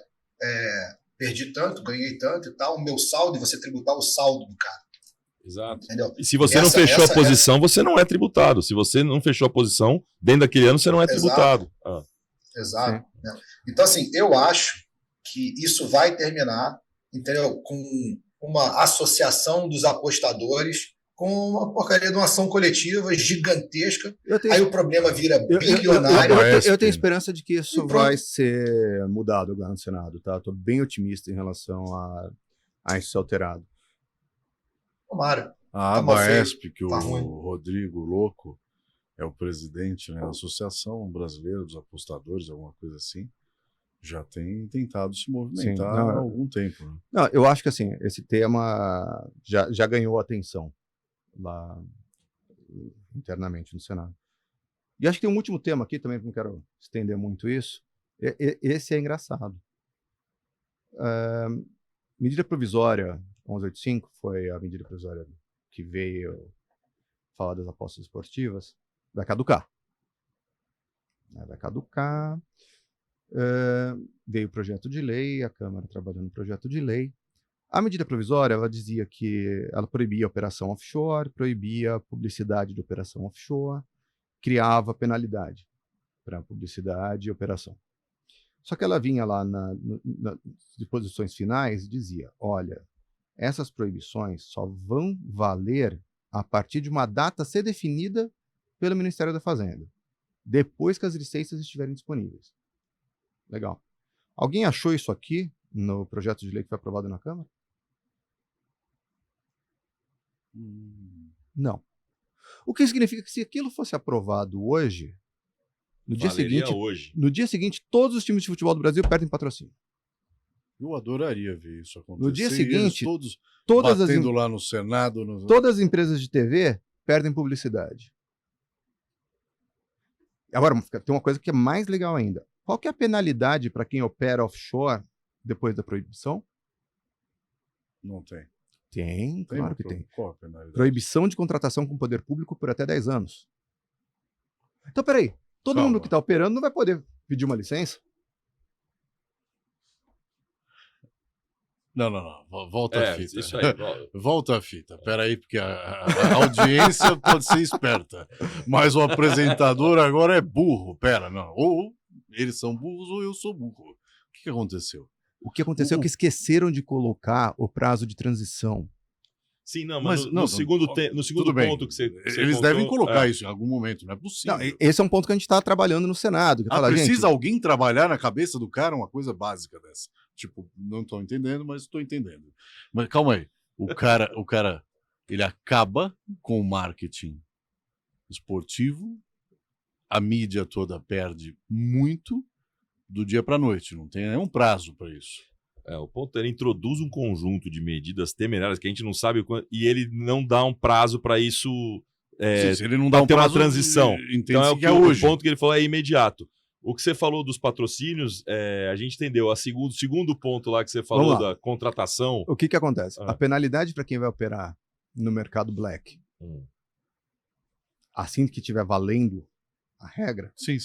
perdi tanto, ganhei tanto e tal, o meu saldo, e você tributar o saldo do cara. Exato. Entendeu? E se você não fechou a posição, você não é tributado. Se você não fechou a posição, dentro daquele ano, você não é tributado. Exato. Né? Então, assim, eu acho que isso vai terminar, entendeu? Com uma associação dos apostadores com uma porcaria de uma ação coletiva gigantesca. Aí o problema vira bilionário. Eu tenho esperança de que isso vai ser mudado agora no Senado, tá? Estou bem otimista em relação a isso ser alterado. Tomara. A ABAESP, que o Rodrigo Louco é o presidente, né, da Associação Brasileira dos Apostadores, alguma coisa assim, já tem tentado se movimentar há algum tempo. Né? Não, eu acho que assim, esse tema já ganhou atenção lá internamente no Senado. E acho que tem um último tema aqui também, não quero estender muito isso. Esse é engraçado. Medida provisória 1185 foi a medida provisória que veio falar das apostas esportivas. Vai caducar. Vai caducar. Veio o projeto de lei, a Câmara trabalhando no projeto de lei. A medida provisória, ela dizia que ela proibia a operação offshore, proibia a publicidade de operação offshore, criava penalidade para publicidade e operação. Só que ela vinha lá nas disposições finais e dizia, olha, essas proibições só vão valer a partir de uma data a ser definida pelo Ministério da Fazenda, depois que as licenças estiverem disponíveis. Legal. Alguém achou isso aqui no projeto de lei que foi aprovado na Câmara? Não. O que significa que se aquilo fosse aprovado hoje, no dia seguinte, todos os times de futebol do Brasil perdem patrocínio. Eu adoraria ver isso acontecer. No dia seguinte, todos batendo lá no Senado. Todas as empresas de TV perdem publicidade. Agora, tem uma coisa que é mais legal ainda. Qual que é a penalidade para quem opera offshore depois da proibição? Não tem. Tem, claro que tem. Qual a penalidade? Proibição de contratação com o poder público por até 10 anos. Então, peraí. Todo mundo que está operando não vai poder pedir uma licença? Não. Volta a fita. Isso aí. Volta a fita. Peraí, porque a audiência pode ser esperta. Mas o apresentador agora é burro. Pera, não. Ou eles são burros ou eu sou burro. O que aconteceu? O que aconteceu é que esqueceram de colocar o prazo de transição. Sim, mas no segundo ponto que você eles contou, devem colocar isso em algum momento, não é possível. Não, esse é um ponto que a gente está trabalhando no Senado. Que precisa alguém trabalhar na cabeça do cara uma coisa básica dessa. Tipo, não estou entendendo, mas estou entendendo. Mas calma aí. O cara, ele acaba com o marketing esportivo, a mídia toda perde muito do dia para a noite. Não tem nenhum prazo para isso. O ponto é ele introduz um conjunto de medidas temerárias que a gente não sabe e ele não dá um prazo para isso se ele não dá ter prazo, uma transição. Então hoje. O ponto que ele falou é imediato. O que você falou dos patrocínios, a gente entendeu. O segundo ponto lá que você falou da contratação. O que acontece? A penalidade para quem vai operar no mercado black, assim que estiver valendo a regra, sim.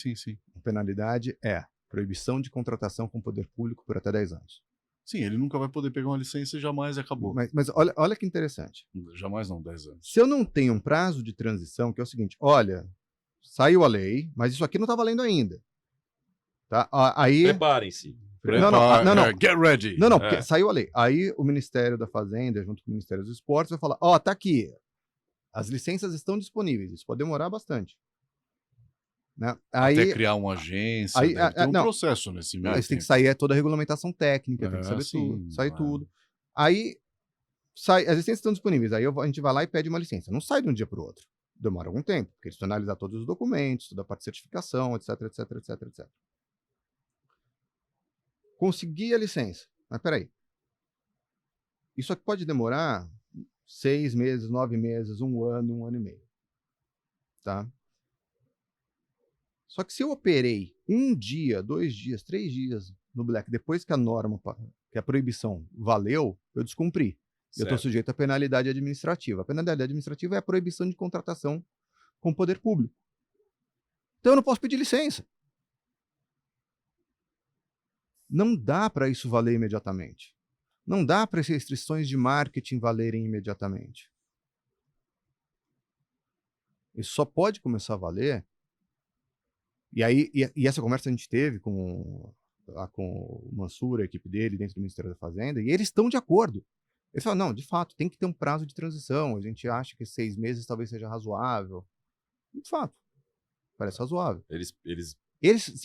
A penalidade é proibição de contratação com o poder público por até 10 anos. Sim, ele nunca vai poder pegar uma licença e jamais acabou. Mas olha que interessante. Jamais não, 10 anos. Se eu não tenho um prazo de transição, que é o seguinte, olha, saiu a lei, mas isso aqui não está valendo ainda. Tá? Aí... Preparem-se. Não. Get ready. Não, porque saiu a lei. Aí o Ministério da Fazenda, junto com o Ministério dos Esportes, vai falar, tá aqui, as licenças estão disponíveis, isso pode demorar bastante. Né? Até criar uma agência, tem um processo nesse meio. Isso tem que sair toda a regulamentação técnica, tem que saber tudo, sair tudo. Aí, as licenças estão disponíveis, aí a gente vai lá e pede uma licença. Não sai de um dia para o outro, demora algum tempo, porque eles precisam analisar todos os documentos, toda a parte de certificação, etc. Consegui a licença. Mas peraí. Isso aqui pode demorar 6 meses, 9 meses, 1 ano, 1 ano e meio. Tá? Só que se eu operei 1 dia, 2 dias, 3 dias no Black, depois que a norma, que a proibição valeu, eu descumpri. Eu estou sujeito à penalidade administrativa. A penalidade administrativa é a proibição de contratação com o poder público. Então eu não posso pedir licença. Não dá para isso valer imediatamente. Não dá para as restrições de marketing valerem imediatamente. Isso só pode começar a valer. E essa conversa a gente teve com o Mansur, a equipe dele, dentro do Ministério da Fazenda, e eles estão de acordo. Eles falam, não, de fato, tem que ter um prazo de transição. A gente acha que 6 meses talvez seja razoável. De fato, parece razoável. Eles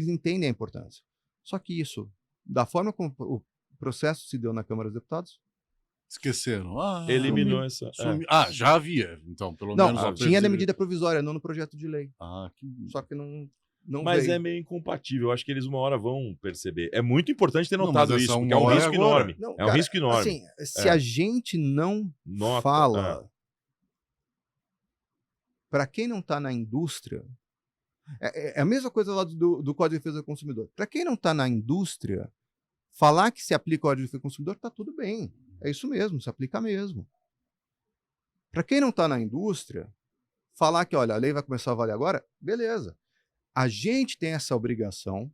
entendem a importância. Só que isso, da forma como o processo se deu na Câmara dos Deputados... Esqueceram. Eliminou essa... Já havia, então, pelo menos... Não, tinha na medida provisória, não no projeto de lei. Só que não mas veio. É meio incompatível. Eu acho que eles uma hora vão perceber. É muito importante ter notado isso, porque é um risco enorme. Um risco enorme. Assim, se a gente não fala... Para quem não está na indústria... É a mesma coisa lá do Código de Defesa do Consumidor. Para quem não está na indústria, falar que se aplica o Código de Defesa do Consumidor está tudo bem. É isso mesmo, se aplica mesmo. Para quem não está na indústria, falar que, olha, a lei vai começar a valer agora, beleza. A gente tem essa obrigação,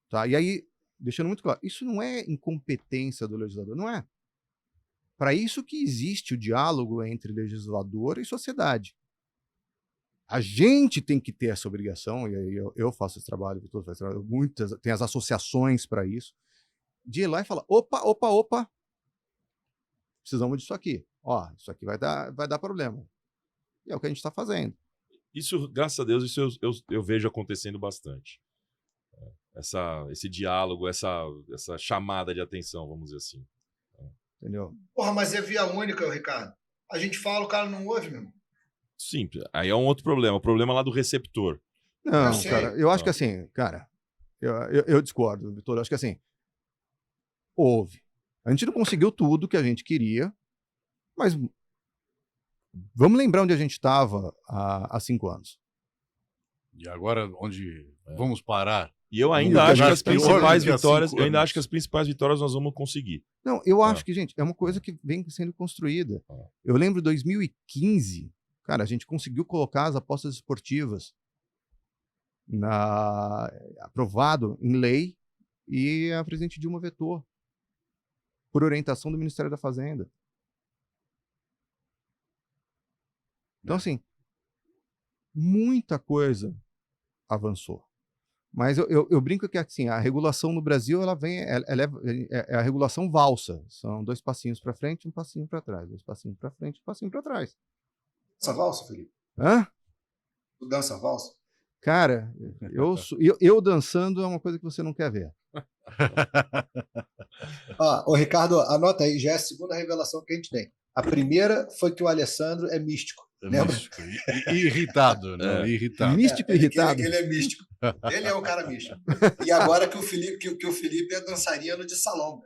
tá? E aí, deixando muito claro, isso não é incompetência do legislador, não é. Para isso que existe o diálogo entre legislador e sociedade. A gente tem que ter essa obrigação, e aí eu faço esse trabalho, tem as associações para isso, de ir lá e falar, opa, precisamos disso aqui. Isso aqui vai dar problema. E é o que a gente está fazendo. Isso, graças a Deus, isso eu vejo acontecendo bastante. Esse diálogo, essa chamada de atenção, vamos dizer assim. Entendeu? Porra, mas é via única, Ricardo. A gente fala, o cara não ouve, meu irmão. Simples. Aí é um outro problema. O problema lá do receptor. Não, cara, eu acho que assim, cara, eu discordo, Vitor. Eu acho que assim, houve. A gente não conseguiu tudo que a gente queria, mas vamos lembrar onde a gente estava há 5 anos. E agora, onde vamos parar? E eu ainda acho que as principais vitórias, acho que as principais vitórias nós vamos conseguir. Não, eu acho que, gente, é uma coisa que vem sendo construída. Eu lembro de 2015, cara, a gente conseguiu colocar as apostas esportivas aprovado em lei e a presidente Dilma vetou por orientação do Ministério da Fazenda. Então, assim, muita coisa avançou. Mas eu brinco que assim, a regulação no Brasil ela é a regulação valsa. São 2 passinhos para frente, 1 passinho para trás. 2 passinhos para frente, 1 passinho para trás. Dança valsa, Felipe? Hã? Tu dança valsa? Cara, eu dançando é uma coisa que você não quer ver. Ô Ricardo, anota aí, já é a segunda revelação que a gente tem. A primeira foi que o Alessandro é místico. Lembra? Místico. Irritado, né? Irritado. Místico e irritado. Ele é místico. Ele é um cara místico. E agora que o Felipe é dançarino de salão.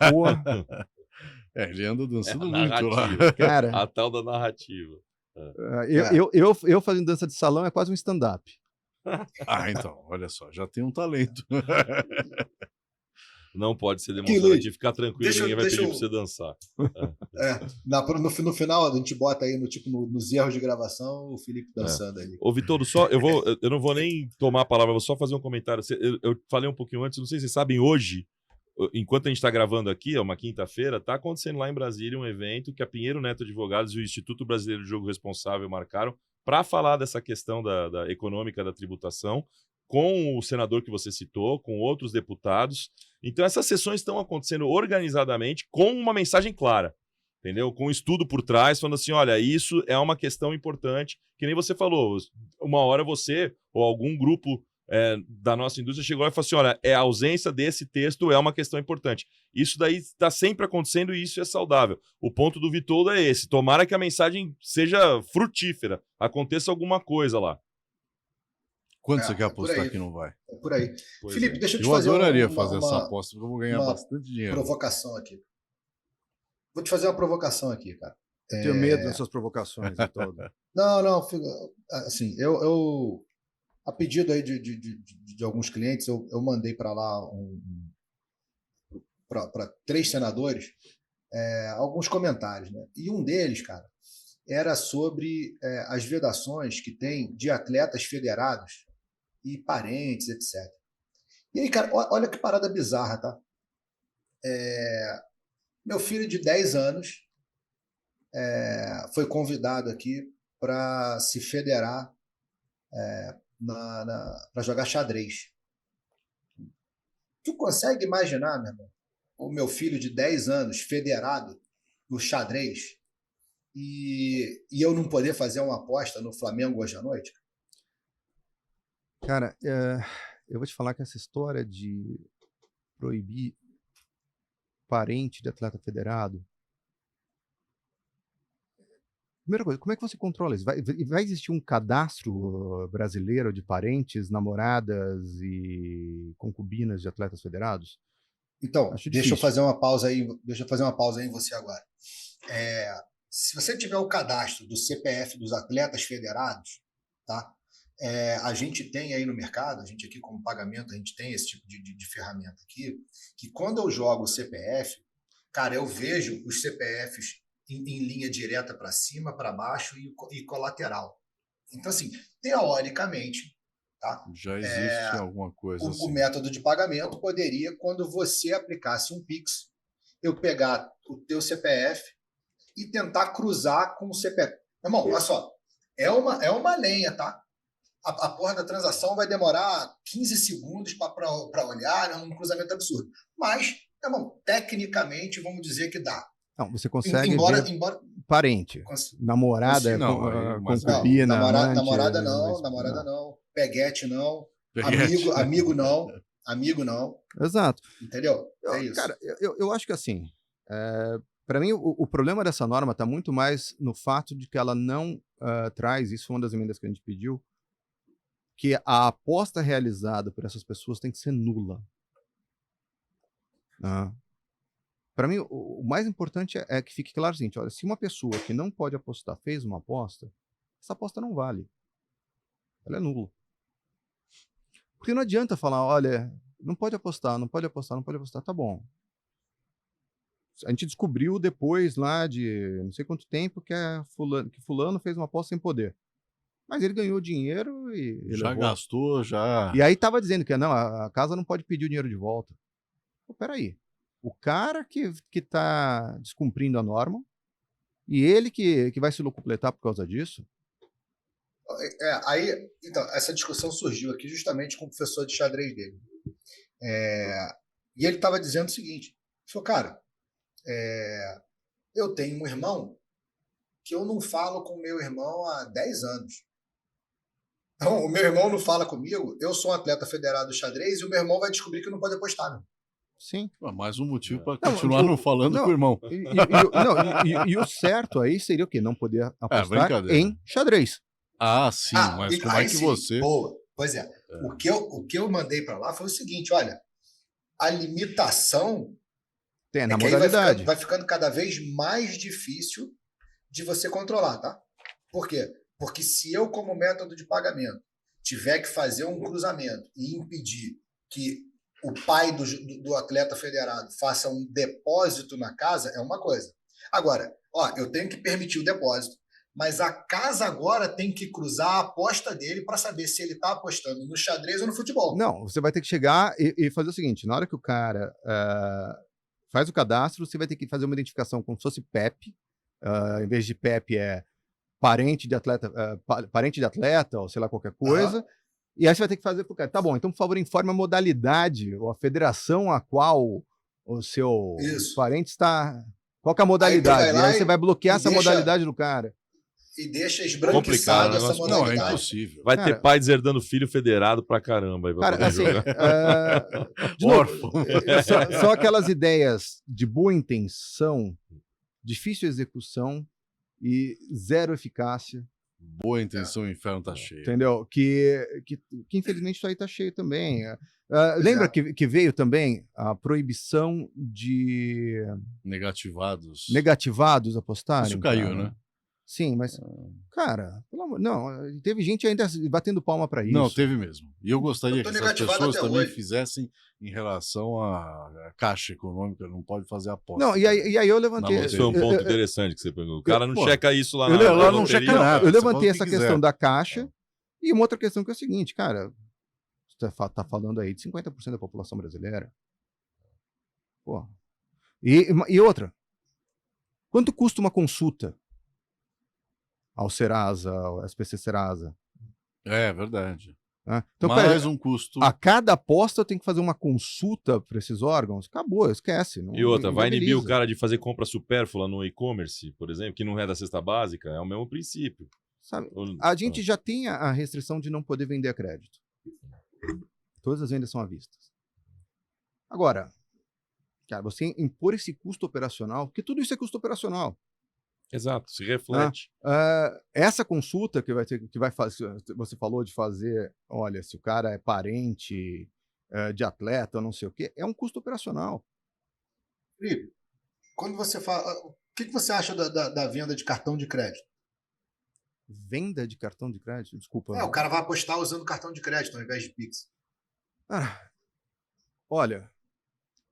Porra. Ele anda dançando muito lá. Cara, a tal da narrativa. Eu fazendo dança de salão é quase um stand-up. Então, olha só, já tem um talento. Não pode ser demonstrativo. Ficar tranquilo, ninguém vai pedir pra você dançar. No final, a gente bota aí nos erros de gravação o Felipe dançando ali. Ô, Vitor, eu não vou nem tomar a palavra, vou só fazer um comentário. Eu falei um pouquinho antes, não sei se vocês sabem, hoje, enquanto a gente está gravando aqui, é uma quinta-feira, está acontecendo lá em Brasília um evento que a Pinheiro Neto Advogados e o Instituto Brasileiro de Jogo Responsável marcaram para falar dessa questão da econômica da tributação, com o senador que você citou, com outros deputados. Então, essas sessões estão acontecendo organizadamente com uma mensagem clara, entendeu? Com um estudo por trás, falando assim, olha, isso é uma questão importante, que nem você falou, uma hora você ou algum grupo da nossa indústria chegou e falou assim, olha, a ausência desse texto é uma questão importante. Isso daí está sempre acontecendo e isso é saudável. O ponto do Vitoldo é esse, tomara que a mensagem seja frutífera, aconteça alguma coisa lá. Quanto você quer apostar que não vai? É por aí. Pois Felipe, deixa eu te Eu fazer adoraria fazer essa aposta, porque eu vou ganhar uma bastante dinheiro. provocação aqui. Vou te fazer uma provocação aqui, cara. Tenho medo dessas provocações e todo. Não, assim, eu a pedido aí de alguns clientes, eu mandei para lá para 3 senadores alguns comentários, né? E um deles, cara, era sobre as vedações que tem de atletas federados e parentes, etc. E aí, cara, olha que parada bizarra, tá? Meu filho de 10 anos foi convidado aqui para se federar para jogar xadrez. Tu consegue imaginar, meu irmão, o meu filho de 10 anos federado no xadrez e eu não poder fazer uma aposta no Flamengo hoje à noite? Cara, eu vou te falar que essa história de proibir parente de atleta federado. Primeira coisa, como é que você controla isso? Vai existir um cadastro brasileiro de parentes, namoradas e concubinas de atletas federados? Então, Acho deixa eu difícil. fazer uma pausa aí em você agora. Se você tiver o cadastro do CPF dos atletas federados, tá? A gente tem aí no mercado, a gente aqui como pagamento, a gente tem esse tipo de ferramenta aqui, que quando eu jogo o CPF, cara, eu vejo os CPFs em linha direta para cima, para baixo e colateral. Então, assim, teoricamente, tá? Já existe alguma coisa assim. O método de pagamento poderia, quando você aplicasse um Pix, eu pegar o teu CPF e tentar cruzar com o CPF. Irmão, olha só, é uma lenha, tá? A porra da transação vai demorar 15 segundos para olhar, é um cruzamento absurdo. Mas, irmão, tecnicamente, vamos dizer que dá. Não, você consegue embora parente, namorada, concubina, namorada não, peguete não, amigo não. Exato. Entendeu? É isso. Cara, eu acho que assim, para mim o problema dessa norma está muito mais no fato de que ela não traz, isso foi uma das emendas que a gente pediu, que a aposta realizada por essas pessoas tem que ser nula. Para mim, o mais importante é que fique claro o seguinte, olha, se uma pessoa que não pode apostar fez uma aposta, essa aposta não vale. Ela é nula. Porque não adianta falar, olha, não pode apostar, tá bom. A gente descobriu depois lá de não sei quanto tempo que fulano fez uma aposta sem poder. Mas ele ganhou dinheiro e já levou. Gastou, já... E aí tava dizendo que não, a casa não pode pedir o dinheiro de volta. Pô, peraí. O cara que tá descumprindo a norma e ele que vai se locupletar por causa disso? Aí, então, essa discussão surgiu aqui justamente com o professor de xadrez dele. E ele estava dizendo o seguinte, ele falou, cara, eu tenho um irmão que eu não falo com o meu irmão há 10 anos. Então, o meu irmão não fala comigo, eu sou um atleta federado de xadrez e o meu irmão vai descobrir que não pode apostar. Né? Sim. Mais um motivo para continuar não falando com o irmão. E o certo aí seria o quê? Não poder apostar em xadrez. Sim, mas como é que você... Boa. Pois é. O que eu mandei para lá foi o seguinte, olha, a limitação tem na modalidade. Vai ficando cada vez mais difícil de você controlar, tá? Por quê? Porque se eu, como método de pagamento, tiver que fazer um cruzamento e impedir que o pai do atleta federado faça um depósito na casa, é uma coisa. Agora, eu tenho que permitir o depósito, mas a casa agora tem que cruzar a aposta dele para saber se ele está apostando no xadrez ou no futebol. Não, você vai ter que chegar e fazer o seguinte, na hora que o cara faz o cadastro, você vai ter que fazer uma identificação como se fosse PEP, em vez de PEP parente de atleta, ou sei lá, qualquer coisa, e aí você vai ter que fazer pro cara. Tá bom, então, por favor, informe a modalidade, ou a federação a qual o seu parente está... Qual que é a modalidade? E aí você vai bloquear essa modalidade do cara. E deixa esbranquiçado essa modalidade. Não, é impossível. Vai ter pai deserdando filho federado pra caramba. Aí cara, assim, de novo, são aquelas ideias de boa intenção, difícil execução e zero eficácia. Boa intenção, o inferno tá cheio. Entendeu? Que infelizmente isso aí tá cheio também. Lembra que veio também a proibição de negativados apostarem? Isso caiu, cara, né? Sim, mas, cara, pelo amor, não, teve gente ainda batendo palma para isso. Não, teve mesmo. E eu gostaria que as pessoas também hoje fizessem em relação à Caixa Econômica, não pode fazer aposta. Não, e aí eu levantei... Isso foi um ponto interessante que você pegou. O cara não checa isso lá na loteria. Não checa nada. Eu levantei essa questão da Caixa e uma outra questão que é o seguinte, cara, você tá falando aí de 50% da população brasileira. Pô. E outra, quanto custa uma consulta ao Serasa, ao SPC Serasa? É verdade. Então, mais um custo. A cada aposta eu tenho que fazer uma consulta para esses órgãos? Acabou, esquece. E outra, vai inibir o cara de fazer compra supérflua no e-commerce, por exemplo, que não é da cesta básica? É o mesmo princípio. Sabe, a gente já tem a restrição de não poder vender a crédito. Todas as vendas são à vista. Agora, cara, você impor esse custo operacional, porque tudo isso é custo operacional. Exato, se reflete. Essa consulta que vai fazer, você falou de fazer, olha, se o cara é parente de atleta ou não sei o quê, é um custo operacional. Felipe, quando você fala, o que você acha da venda de cartão de crédito? Venda de cartão de crédito? Desculpa. O cara vai apostar usando cartão de crédito ao invés de Pix. Olha,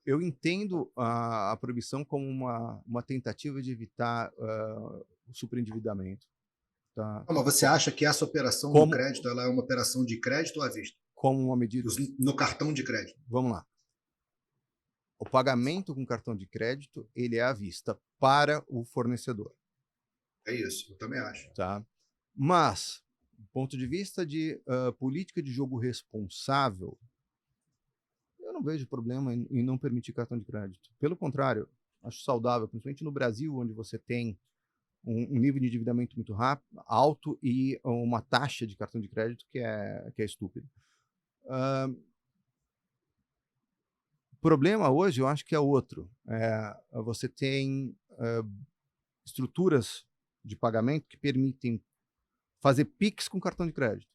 eu entendo a proibição como uma tentativa de evitar o superendividamento. Tá? Mas você acha que essa operação do crédito ela é uma operação de crédito ou à vista? Como uma medida... No cartão de crédito. Vamos lá. O pagamento com cartão de crédito ele é à vista para o fornecedor. É isso, eu também acho. Tá? Mas, do ponto de vista de política de jogo responsável, eu não vejo problema em não permitir cartão de crédito. Pelo contrário, acho saudável, principalmente no Brasil, onde você tem um nível de endividamento muito alto e uma taxa de cartão de crédito que é estúpida. O problema hoje, eu acho que é outro. Você tem estruturas de pagamento que permitem fazer Pix com cartão de crédito.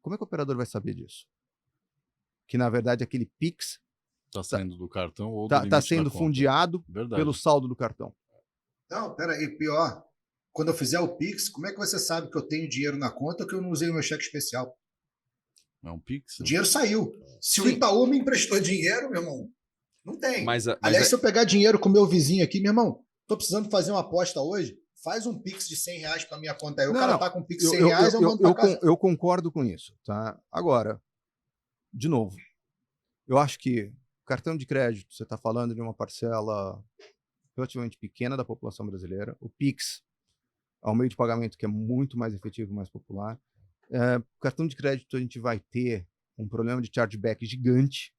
Como é que o operador vai saber disso? Que, na verdade, aquele Pix está saindo do cartão ou está sendo fundiado pelo saldo do cartão. Não, peraí, pior. Quando eu fizer o Pix, como é que você sabe que eu tenho dinheiro na conta ou que eu não usei o meu cheque especial? É um Pix? O dinheiro saiu. Se o Itaú me emprestou dinheiro, meu irmão, não tem. Aliás, se eu pegar dinheiro com o meu vizinho aqui, meu irmão, tô precisando fazer uma aposta hoje, faz um Pix de R$100 para minha conta aí. O cara tá com um Pix de R$100, eu mando pra casa. Eu concordo com isso, tá? Agora, de novo, eu acho que cartão de crédito, você está falando de uma parcela relativamente pequena da população brasileira. O Pix é um meio de pagamento que é muito mais efetivo e mais popular. Cartão de crédito a gente vai ter um problema de chargeback gigante.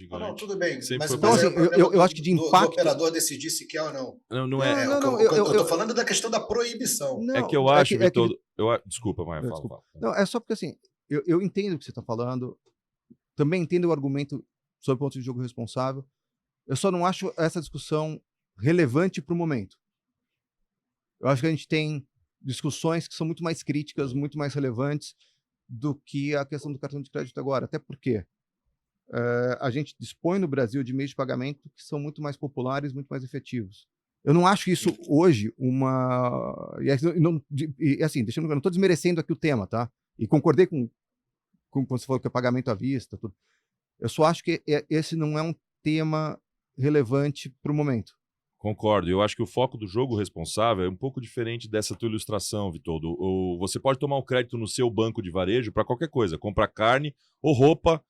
Não, tudo bem. Mas então, assim, eu acho que de impacto... do operador decidir se quer ou não. Não é. Eu tô falando da questão da proibição. Não, é que eu acho, Vitor... Desculpa, Maia, fala. Não, é só porque, assim, eu entendo o que você está falando. Também entendo o argumento sobre o ponto de jogo responsável. Eu só não acho essa discussão relevante para o momento. Eu acho que a gente tem discussões que são muito mais críticas, muito mais relevantes do que a questão do cartão de crédito agora. Até porque a gente dispõe no Brasil de meios de pagamento que são muito mais populares, muito mais efetivos. Eu não acho isso hoje uma... E assim, eu não estou desmerecendo aqui o tema, tá? E concordei com quando você falou que é pagamento à vista, tudo. Eu só acho que esse não é um tema relevante para o momento. Concordo. Eu acho que o foco do jogo responsável é um pouco diferente dessa tua ilustração, Vitor. Você pode tomar um crédito no seu banco de varejo para qualquer coisa. Comprar carne, ou roupa,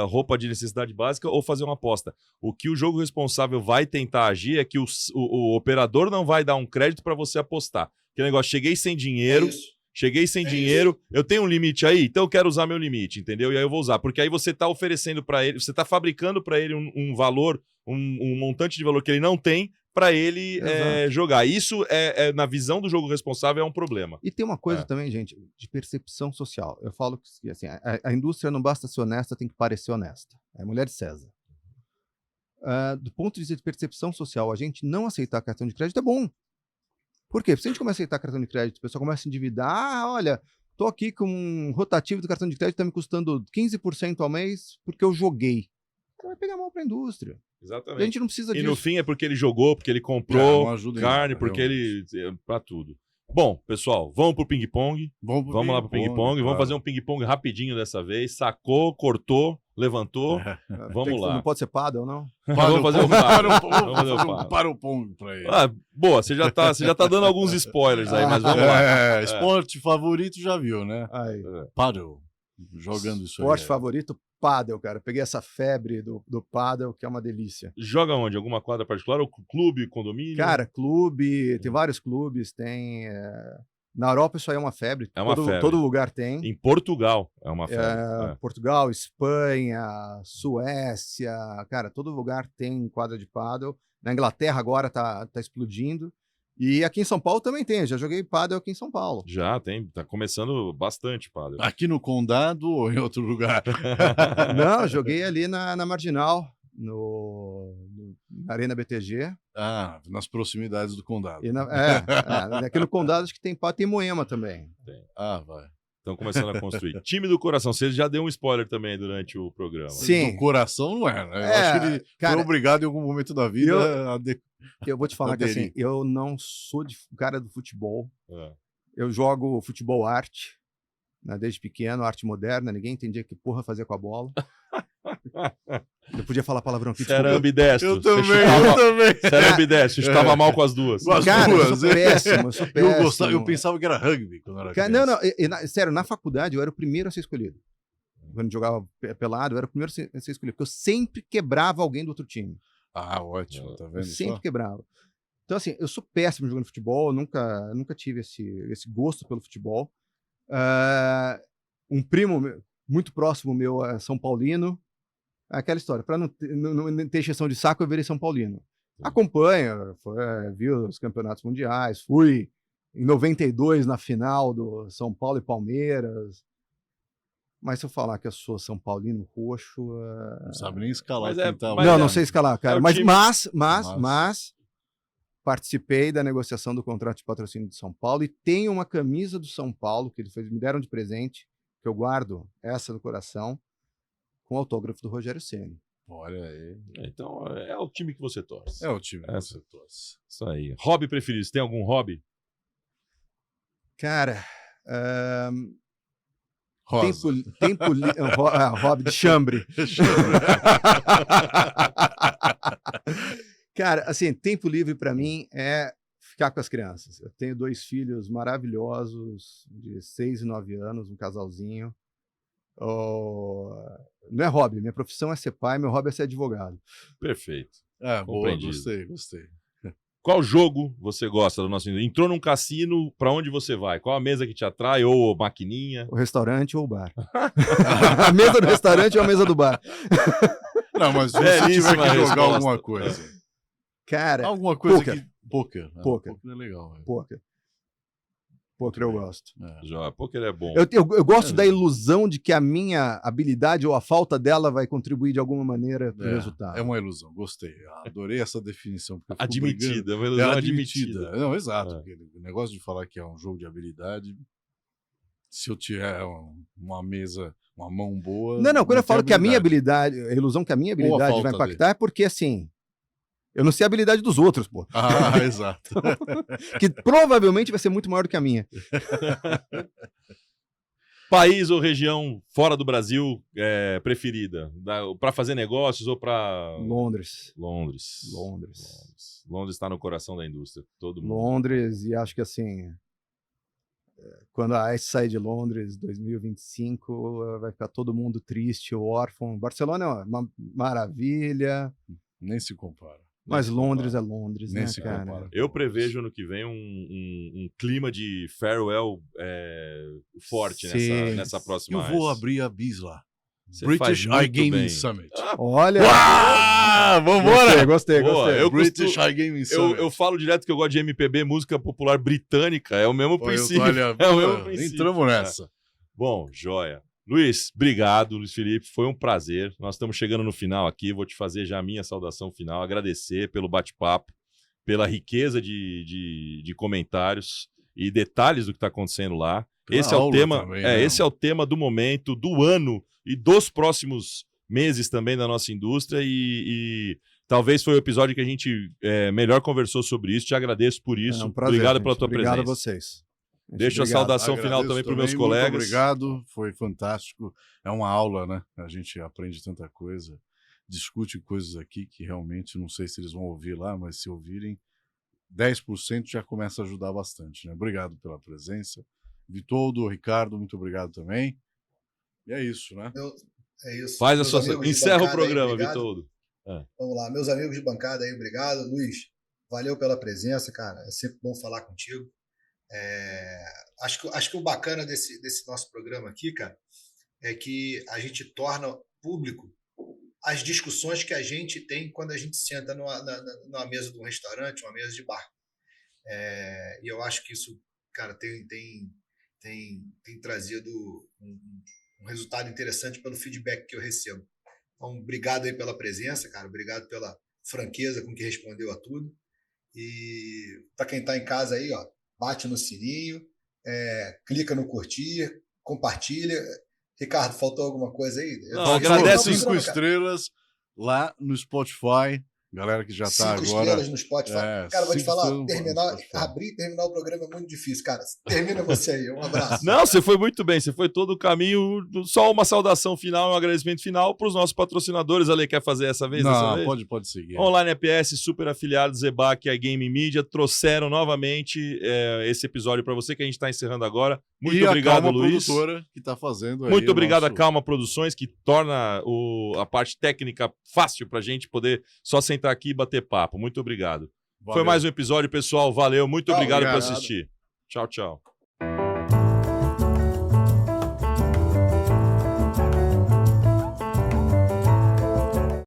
roupa de necessidade básica ou fazer uma aposta. O que o jogo responsável vai tentar agir é que o operador não vai dar um crédito para você apostar. Que negócio, cheguei sem dinheiro, eu tenho um limite aí, então eu quero usar meu limite, entendeu? E aí eu vou usar, porque aí você está oferecendo para ele, você está fabricando para ele um valor, um montante de valor que ele não tem, para ele jogar. Isso, na visão do jogo responsável, é um problema. E tem uma coisa também, gente, de percepção social. Eu falo que assim, a indústria não basta ser honesta, tem que parecer honesta. É a mulher de César. Do ponto de vista de percepção social, a gente não aceitar cartão de crédito é bom. Por quê? Se a gente começa a aceitar cartão de crédito, o pessoal começa a se endividar. Olha, tô aqui com um rotativo do cartão de crédito, tá me custando 15% ao mês porque eu joguei. Vai pegar mal para a indústria. Exatamente. A gente não precisa disso. E no fim é porque ele jogou, porque ele comprou carne, aí, porque ele... pra tudo. Bom, pessoal, vamos pro ping-pong. Vamos lá pro ping-pong. Claro. Vamos fazer um ping-pong rapidinho dessa vez. Sacou, cortou, levantou. Vamos lá. Não pode ser paddle, não? Vamos fazer o paddle. Para o pong pra ele. Boa, você já tá dando alguns spoilers aí, mas vamos lá. Esporte favorito já viu, né? Paddle. Jogando isso aí. Esporte favorito, paddle, cara. Peguei essa febre do paddle, que é uma delícia. Joga onde? Alguma quadra particular? Ou clube, condomínio? Cara, clube, tem vários clubes, tem... Na Europa isso aí é uma febre. É uma febre. Todo lugar tem. Em Portugal é uma febre. Portugal, Espanha, Suécia, cara, todo lugar tem quadra de paddle. Na Inglaterra agora tá explodindo. E aqui em São Paulo também tem, já joguei paddle aqui em São Paulo. Já tem, tá começando bastante paddle. Aqui no Condado ou em outro lugar? Não, joguei ali na Marginal, na Arena BTG. Nas proximidades do Condado. Aqui no Condado acho que tem paddle, tem Moema também. Tem. Vai. Estão começando a construir. Time do coração, você já deu um spoiler também durante o programa. Sim. Do coração não é, né? Eu acho que ele foi obrigado em algum momento da vida Eu vou te falar que assim, eu não sou cara do futebol. Eu jogo futebol arte, né, desde pequeno, arte moderna, ninguém entendia que porra fazer com a bola. Eu podia falar palavrão aqui. Você era ambidestro. Eu também. Você era ambidestro, chutava mal com as duas. Cara, eu sou péssimo. Eu pensava que era rugby quando era criança. Não, sério, na faculdade eu era o primeiro a ser escolhido. Quando jogava pelado, eu era o primeiro a ser escolhido, porque eu sempre quebrava alguém do outro time. Ótimo, tá vendo? Eu sempre quebrava. Então, assim, eu sou péssimo jogando futebol, nunca tive esse gosto pelo futebol. Um primo muito próximo meu é São Paulino. Aquela história, para não ter exceção de saco, eu virei São Paulino. Acompanho, vi os campeonatos mundiais, fui em 92 na final do São Paulo e Palmeiras. Mas se eu falar que eu sou São Paulino roxo... Não sabe nem escalar. Não sei escalar, cara. Mas participei da negociação do contrato de patrocínio de São Paulo e tenho uma camisa do São Paulo que eles me deram de presente, que eu guardo essa no coração, com o autógrafo do Rogério Ceni. Olha aí. Então, é o time que você torce. É o time que você torce. Isso aí. Hobby preferido? Você tem algum hobby? Cara... Rosa. Hobby de chambre. Cara, assim, tempo livre para mim é ficar com as crianças. Eu tenho 2 filhos maravilhosos, de 6 e 9 anos, um casalzinho. Não é hobby, minha profissão é ser pai, meu hobby é ser advogado. Perfeito. Boa, gostei. Qual jogo você gosta do nosso... Entrou num cassino, pra onde você vai? Qual a mesa que te atrai? Ou maquininha? O restaurante ou o bar. A mesa do restaurante ou a mesa do bar. Não, mas se você tiver que jogar alguma coisa. Cara, alguma coisa poker. Poker. Poker é legal. Poker eu gosto. Poker é bom. Eu gosto da ilusão de que a minha habilidade ou a falta dela vai contribuir de alguma maneira para o resultado. É uma ilusão, gostei. Adorei essa definição. Admitida, uma ilusão admitida. Não, exato. O negócio de falar que é um jogo de habilidade, se eu tiver uma mesa, uma mão boa... Não, quando eu falo que a minha habilidade, a ilusão que a minha habilidade vai impactar é porque, assim... Eu não sei a habilidade dos outros, pô. Exato. Que provavelmente vai ser muito maior do que a minha. País ou região fora do Brasil preferida? Para fazer negócios ou para... Londres. Londres está no coração da indústria. Todo mundo. Londres, e acho que assim... quando a Ice sair de Londres, 2025, vai ficar todo mundo triste, órfão. Barcelona é uma maravilha, Nem se compara. mas Londres é Londres, Nem né, se cara? compara. Eu prevejo ano que vem um clima de farewell forte Sim. nessa próxima. Eu vou Ice. abrir a bis lá. Você British faz muito iGaming bem. Summit. Olha, Vambora! gostei. Boa, eu British iGaming Summit. Eu falo direto que eu gosto de MPB, música popular britânica, é o mesmo princípio. Olha, é o mesmo princípio. entramos nessa. Bom, joia. Luiz, obrigado, Luiz Felipe, foi um prazer. Nós estamos chegando no final aqui, vou te fazer já a minha saudação final, agradecer pelo bate-papo, pela riqueza de comentários e detalhes do que está acontecendo lá. Pela Esse é o aula tema, também, né? esse é o tema do momento, do ano e dos próximos meses também da nossa indústria e talvez foi o episódio que a gente melhor conversou sobre isso. Te agradeço por isso. É um prazer, obrigado gente. pela tua Obrigado presença. a vocês. Gente, Deixa a obrigado. saudação final Agradeço também para os meus muito colegas. obrigado, foi fantástico. É uma aula, né? A gente aprende tanta coisa, discute coisas aqui que realmente não sei se eles vão ouvir lá, mas se ouvirem, 10% já começa a ajudar bastante, né? Obrigado pela presença. Vitoldo, Ricardo, muito obrigado também. E é isso, né? É isso. Faz a Meus sua. amigos de Encerra o bancada aí, programa, obrigado. Vitoldo. Vamos lá, meus amigos de bancada aí, obrigado. Luiz, valeu pela presença, cara. É sempre bom falar contigo. Acho que o bacana desse nosso programa aqui, cara, é que a gente torna público as discussões que a gente tem quando a gente senta numa mesa de um restaurante, uma mesa de bar. E eu acho que isso, cara, tem trazido um resultado interessante pelo feedback que eu recebo. Então, obrigado aí pela presença, cara. Obrigado pela franqueza com que respondeu a tudo. E para quem está em casa aí, ó, bate no sininho, clica no curtir, compartilha. Ricardo, faltou alguma coisa aí? Não, agradece 5 estrelas lá no Spotify. Galera que já está agora... 5 estrelas no Spotify. Cara, vou te 5 falar, estrelas no Spotify. abrir e terminar o programa é muito difícil, cara. Termina você aí, um abraço. Não, você foi muito bem, você foi todo o caminho. Só uma saudação final, um agradecimento final para os nossos patrocinadores. Ale, quer fazer essa vez? Não, pode seguir. Online EPS, super afiliados, Zebac, a Game Media, trouxeram novamente esse episódio para você que a gente está encerrando agora. Muito obrigado, a Calma Luiz. Produtora que está fazendo aí Muito obrigado nosso... a Calma Produções, que torna a parte técnica fácil para a gente poder só sentar aqui e bater papo. Muito obrigado. Valeu. Foi mais um episódio, pessoal. Valeu. Muito obrigado por obrigado. assistir. Tchau, tchau.